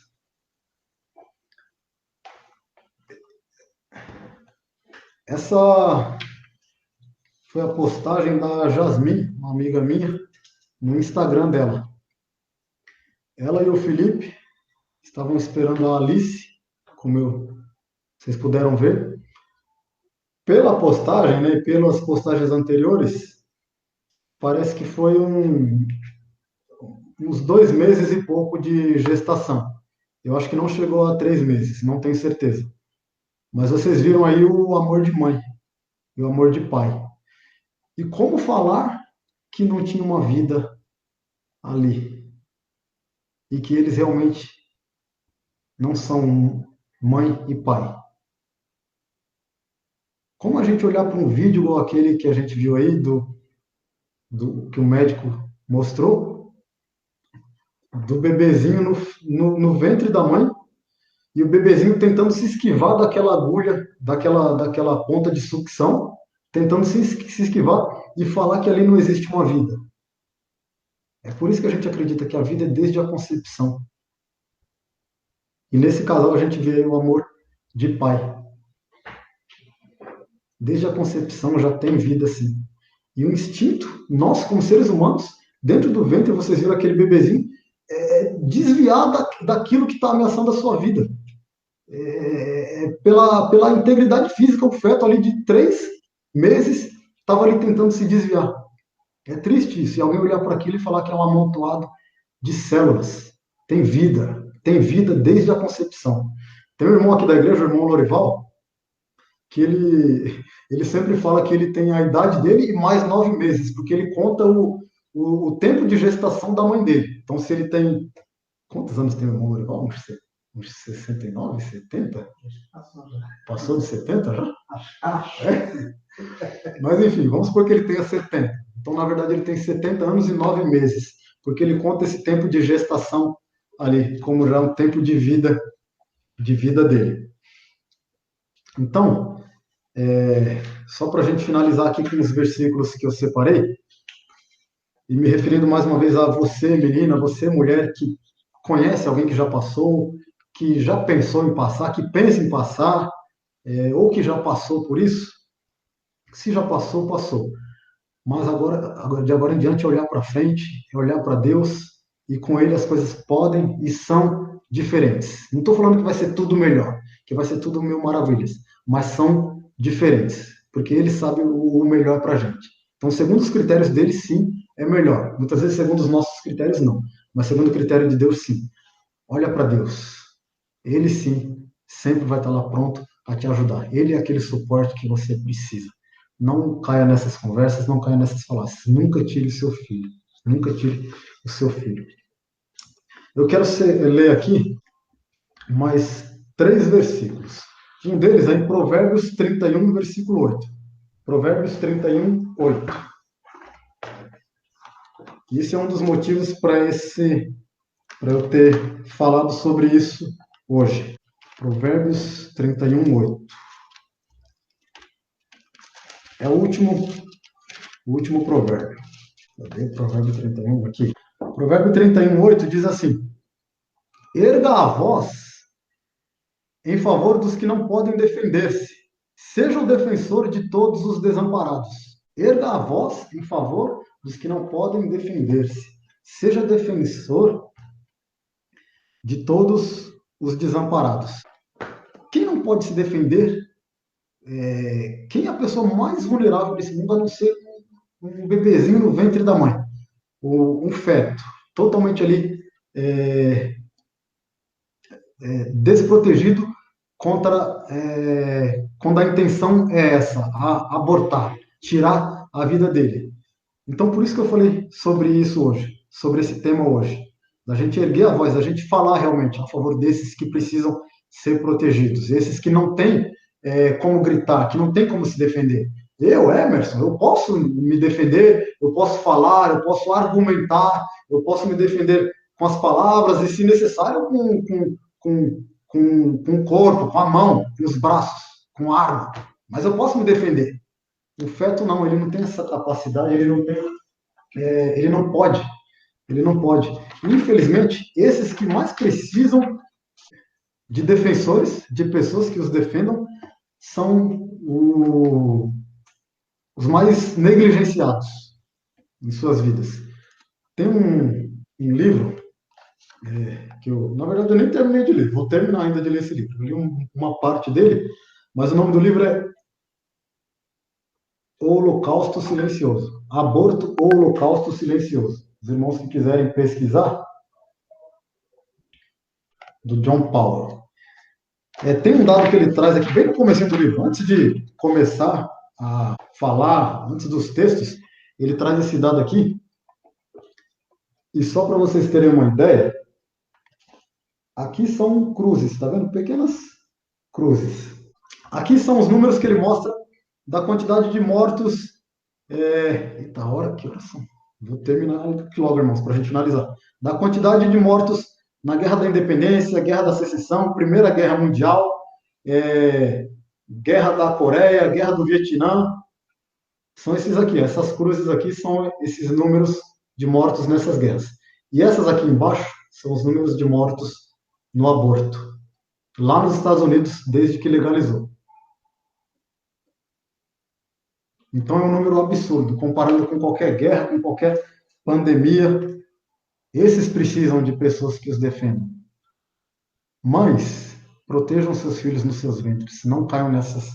Essa foi a postagem da Jasmine, uma amiga minha, no Instagram dela. Ela e o Felipe estavam esperando a Alice, vocês puderam ver. Pela postagem, né, pelas postagens anteriores, parece que foi uns 2 meses e pouco de gestação. Eu acho que não chegou a 3 meses, não tenho certeza. Mas vocês viram aí o amor de mãe e o amor de pai. E como falar que não tinha uma vida ali? E que eles realmente não são mãe e pai? Como a gente olhar para um vídeo igual aquele que a gente viu aí, que o médico mostrou, do bebezinho no ventre da mãe, e o bebezinho tentando se esquivar daquela agulha, daquela ponta de sucção, tentando se esquivar e falar que ali não existe uma vida. É por isso que a gente acredita que a vida é desde a concepção. E nesse casal a gente vê o amor de pai. Desde a concepção já tem vida assim. E o instinto, nós como seres humanos, dentro do ventre vocês viram aquele bebezinho, desviar daquilo que está ameaçando a sua vida. Pela integridade física, o feto ali de 3 meses estava ali tentando se desviar. É triste isso. E alguém olhar para aquilo e falar que é um amontoado de células. Tem vida desde a concepção. Tem um irmão aqui da igreja, o irmão Lorival, que ele sempre fala que ele tem a idade dele e mais 9 meses, porque ele conta o tempo de gestação da mãe dele. Então, se ele tem... Quantos anos tem o irmão Lorival? Uns 69, 70? Passou de 70 já? Acho. Mas, enfim, vamos supor que ele tenha 70. Então, na verdade, ele tem 70 anos e 9 meses, porque ele conta esse tempo de gestação ali, como já um tempo de vida dele. Então, só para a gente finalizar aqui com os versículos que eu separei, e me referindo mais uma vez a você, menina, você, mulher, que conhece alguém que já passou, que já pensou em passar, que pensa em passar, ou que já passou por isso. Se já passou, passou. Mas de agora em diante é olhar para frente, é olhar para Deus, e com Ele as coisas podem e são diferentes. Não estou falando que vai ser tudo melhor, que vai ser tudo mil maravilhas, mas são diferentes, porque Ele sabe o melhor para a gente. Então, segundo os critérios dele, sim, é melhor. Muitas vezes, segundo os nossos critérios, não. Mas segundo o critério de Deus, sim. Olha para Deus. Ele, sim, sempre vai estar lá pronto a te ajudar. Ele é aquele suporte que você precisa. não caia nessas conversas, não caia nessas falácias. Nunca tire seu filho. Nunca tire o seu filho. Eu quero ler aqui mais 3 versículos. Um deles é em Provérbios 31, versículo 8. Provérbios 31, 8. Isso é um dos motivos para eu ter falado sobre isso hoje. Provérbios 31, 8. É o último provérbio. Cadê o provérbio 31 aqui? Provérbio 31, 8 diz assim: erga a voz em favor dos que não podem defender-se. Seja o defensor de todos os desamparados. Erga a voz em favor dos que não podem defender-se. Seja defensor de todos os desamparados. Quem não pode se defender? Quem é a pessoa mais vulnerável desse mundo, a não ser um bebezinho no ventre da mãe? Um feto, totalmente ali desprotegido contra quando a intenção é essa, abortar, tirar a vida dele. Então, por isso que eu falei sobre isso hoje, sobre esse tema hoje, da gente erguer a voz, da gente falar realmente a favor desses que precisam ser protegidos, esses que não têm como gritar, que não têm como se defender. Eu, Emerson, eu posso me defender, eu posso falar, eu posso argumentar, eu posso me defender com as palavras e, se necessário, com o corpo, com a mão, com os braços, com a arma. Mas eu posso me defender. O feto não, ele não tem essa capacidade, ele não pode. Ele não pode. Infelizmente, esses que mais precisam de defensores, de pessoas que os defendam, são os mais negligenciados em suas vidas. Tem um livro que na verdade, eu nem terminei de ler, vou terminar ainda de ler esse livro. Eu li uma parte dele, mas o nome do livro é O Holocausto Silencioso. Aborto ou Holocausto Silencioso. Os irmãos que quiserem pesquisar, do John Powell. Tem um dado que ele traz aqui, bem no começo do livro, antes de começar a falar, antes dos textos, ele traz esse dado aqui. E só para vocês terem uma ideia, aqui são cruzes, tá vendo? Pequenas cruzes. Aqui são os números que ele mostra da quantidade de mortos. Eita, que horas são? Vou terminar aqui logo, irmãos, para a gente finalizar. Da quantidade de mortos na Guerra da Independência, Guerra da Secessão, Primeira Guerra Mundial, Guerra da Coreia, Guerra do Vietnã. São esses aqui, essas cruzes aqui são esses números de mortos nessas guerras. E essas aqui embaixo são os números de mortos no aborto, lá nos Estados Unidos, desde que legalizou. Então é um número absurdo, comparando com qualquer guerra, com qualquer pandemia. Esses precisam de pessoas que os defendam. Mães, protejam seus filhos nos seus ventres, não caiam nessas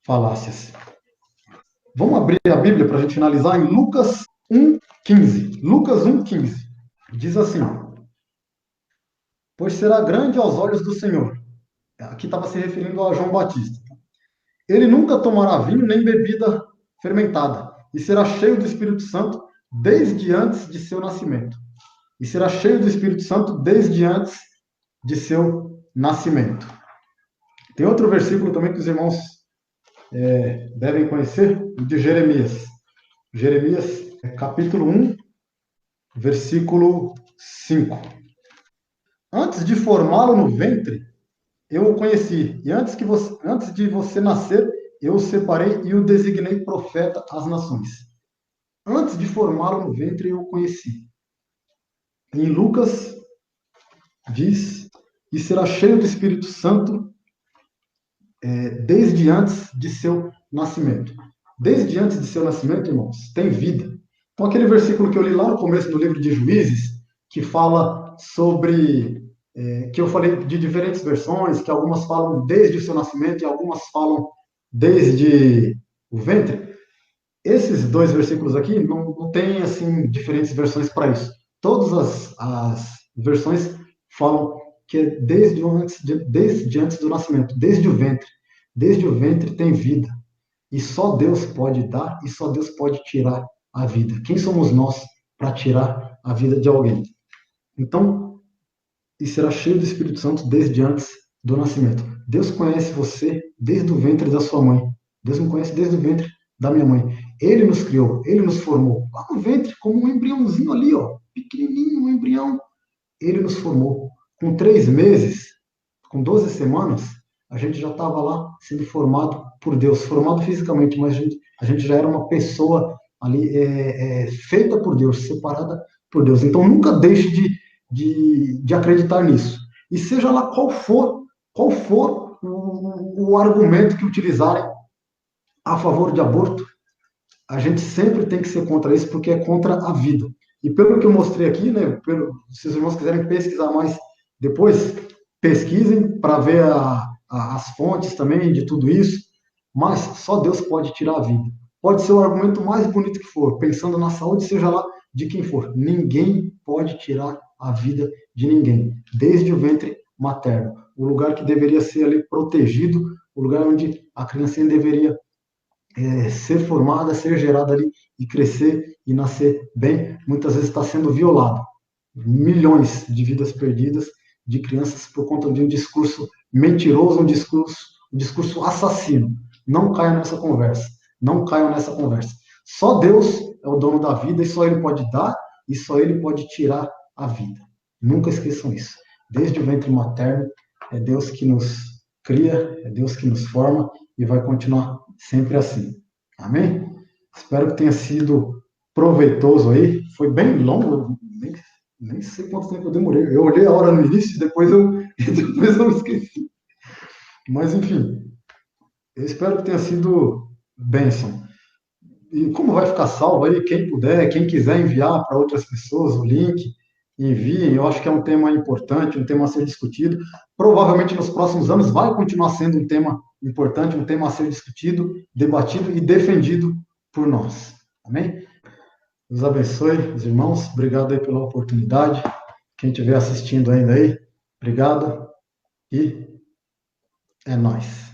falácias. Vamos abrir a Bíblia para a gente finalizar em Lucas 1,15. Lucas 1,15. Diz assim: pois será grande aos olhos do Senhor. Aqui estava se referindo a João Batista. Ele nunca tomará vinho nem bebida fermentada, e será cheio do Espírito Santo desde antes de seu nascimento. E será cheio do Espírito Santo desde antes de seu nascimento. Tem outro versículo também que os irmãos devem conhecer, o de Jeremias. Jeremias, capítulo 1, versículo 5. Antes de formá-lo no ventre, eu o conheci. E antes de você nascer, eu o separei e o designei profeta às nações. Antes de formá-lo no ventre, eu o conheci. Em Lucas, diz, e será cheio do Espírito Santo desde antes de seu nascimento. Desde antes de seu nascimento, irmãos, tem vida. Então, aquele versículo que eu li lá no começo do livro de Juízes, que fala sobre, que eu falei de diferentes versões, que algumas falam desde o seu nascimento e algumas falam desde o ventre. Esses dois versículos aqui não tem, assim, diferentes versões para isso. Todas as versões falam que é desde antes do nascimento, desde o ventre. Desde o ventre tem vida. E só Deus pode dar e só Deus pode tirar a vida. Quem somos nós para tirar a vida de alguém? Então, e será cheio do Espírito Santo desde antes do nascimento. Deus conhece você desde o ventre da sua mãe. Deus me conhece desde o ventre da minha mãe. Ele nos criou, ele nos formou. Lá no ventre, como um embriãozinho ali, ó, pequenininho, um embrião. Ele nos formou. Com 3 meses, com 12 semanas, a gente já estava lá sendo formado por Deus. Formado fisicamente, mas a gente já era uma pessoa ali feita por Deus, separada por Deus. Então nunca deixe de acreditar nisso. E seja lá qual for o argumento que utilizarem a favor de aborto, a gente sempre tem que ser contra isso, porque é contra a vida. E pelo que eu mostrei aqui, né, se os irmãos quiserem pesquisar mais depois, pesquisem para ver as fontes também de tudo isso, mas só Deus pode tirar a vida. Pode ser o argumento mais bonito que for, pensando na saúde, seja lá de quem for. Ninguém pode tirar a vida de ninguém, desde o ventre materno. O lugar que deveria ser ali protegido, o lugar onde a criancinha deveria ser formada, ser gerada ali e crescer e nascer bem, muitas vezes está sendo violado. Milhões de vidas perdidas de crianças por conta de um discurso mentiroso, um discurso assassino. Não caiam nessa conversa. Não caiam nessa conversa. Só Deus é o dono da vida e só Ele pode dar e só Ele pode tirar a vida. Nunca esqueçam isso. Desde o ventre materno, é Deus que nos cria, é Deus que nos forma e vai continuar sempre assim. Amém? Espero que tenha sido proveitoso aí. Foi bem longo, nem sei quanto tempo eu demorei. Eu olhei a hora no início, depois eu esqueci. Mas, enfim, eu espero que tenha sido bênção. E como vai ficar salvo aí, quem puder, quem quiser enviar para outras pessoas o link, enviem. Eu acho que é um tema importante, um tema a ser discutido. Provavelmente nos próximos anos vai continuar sendo um tema importante, um tema a ser discutido, debatido e defendido por nós. Amém? Deus abençoe os irmãos. Obrigado aí pela oportunidade. Quem estiver assistindo ainda aí, obrigado. E é nóis.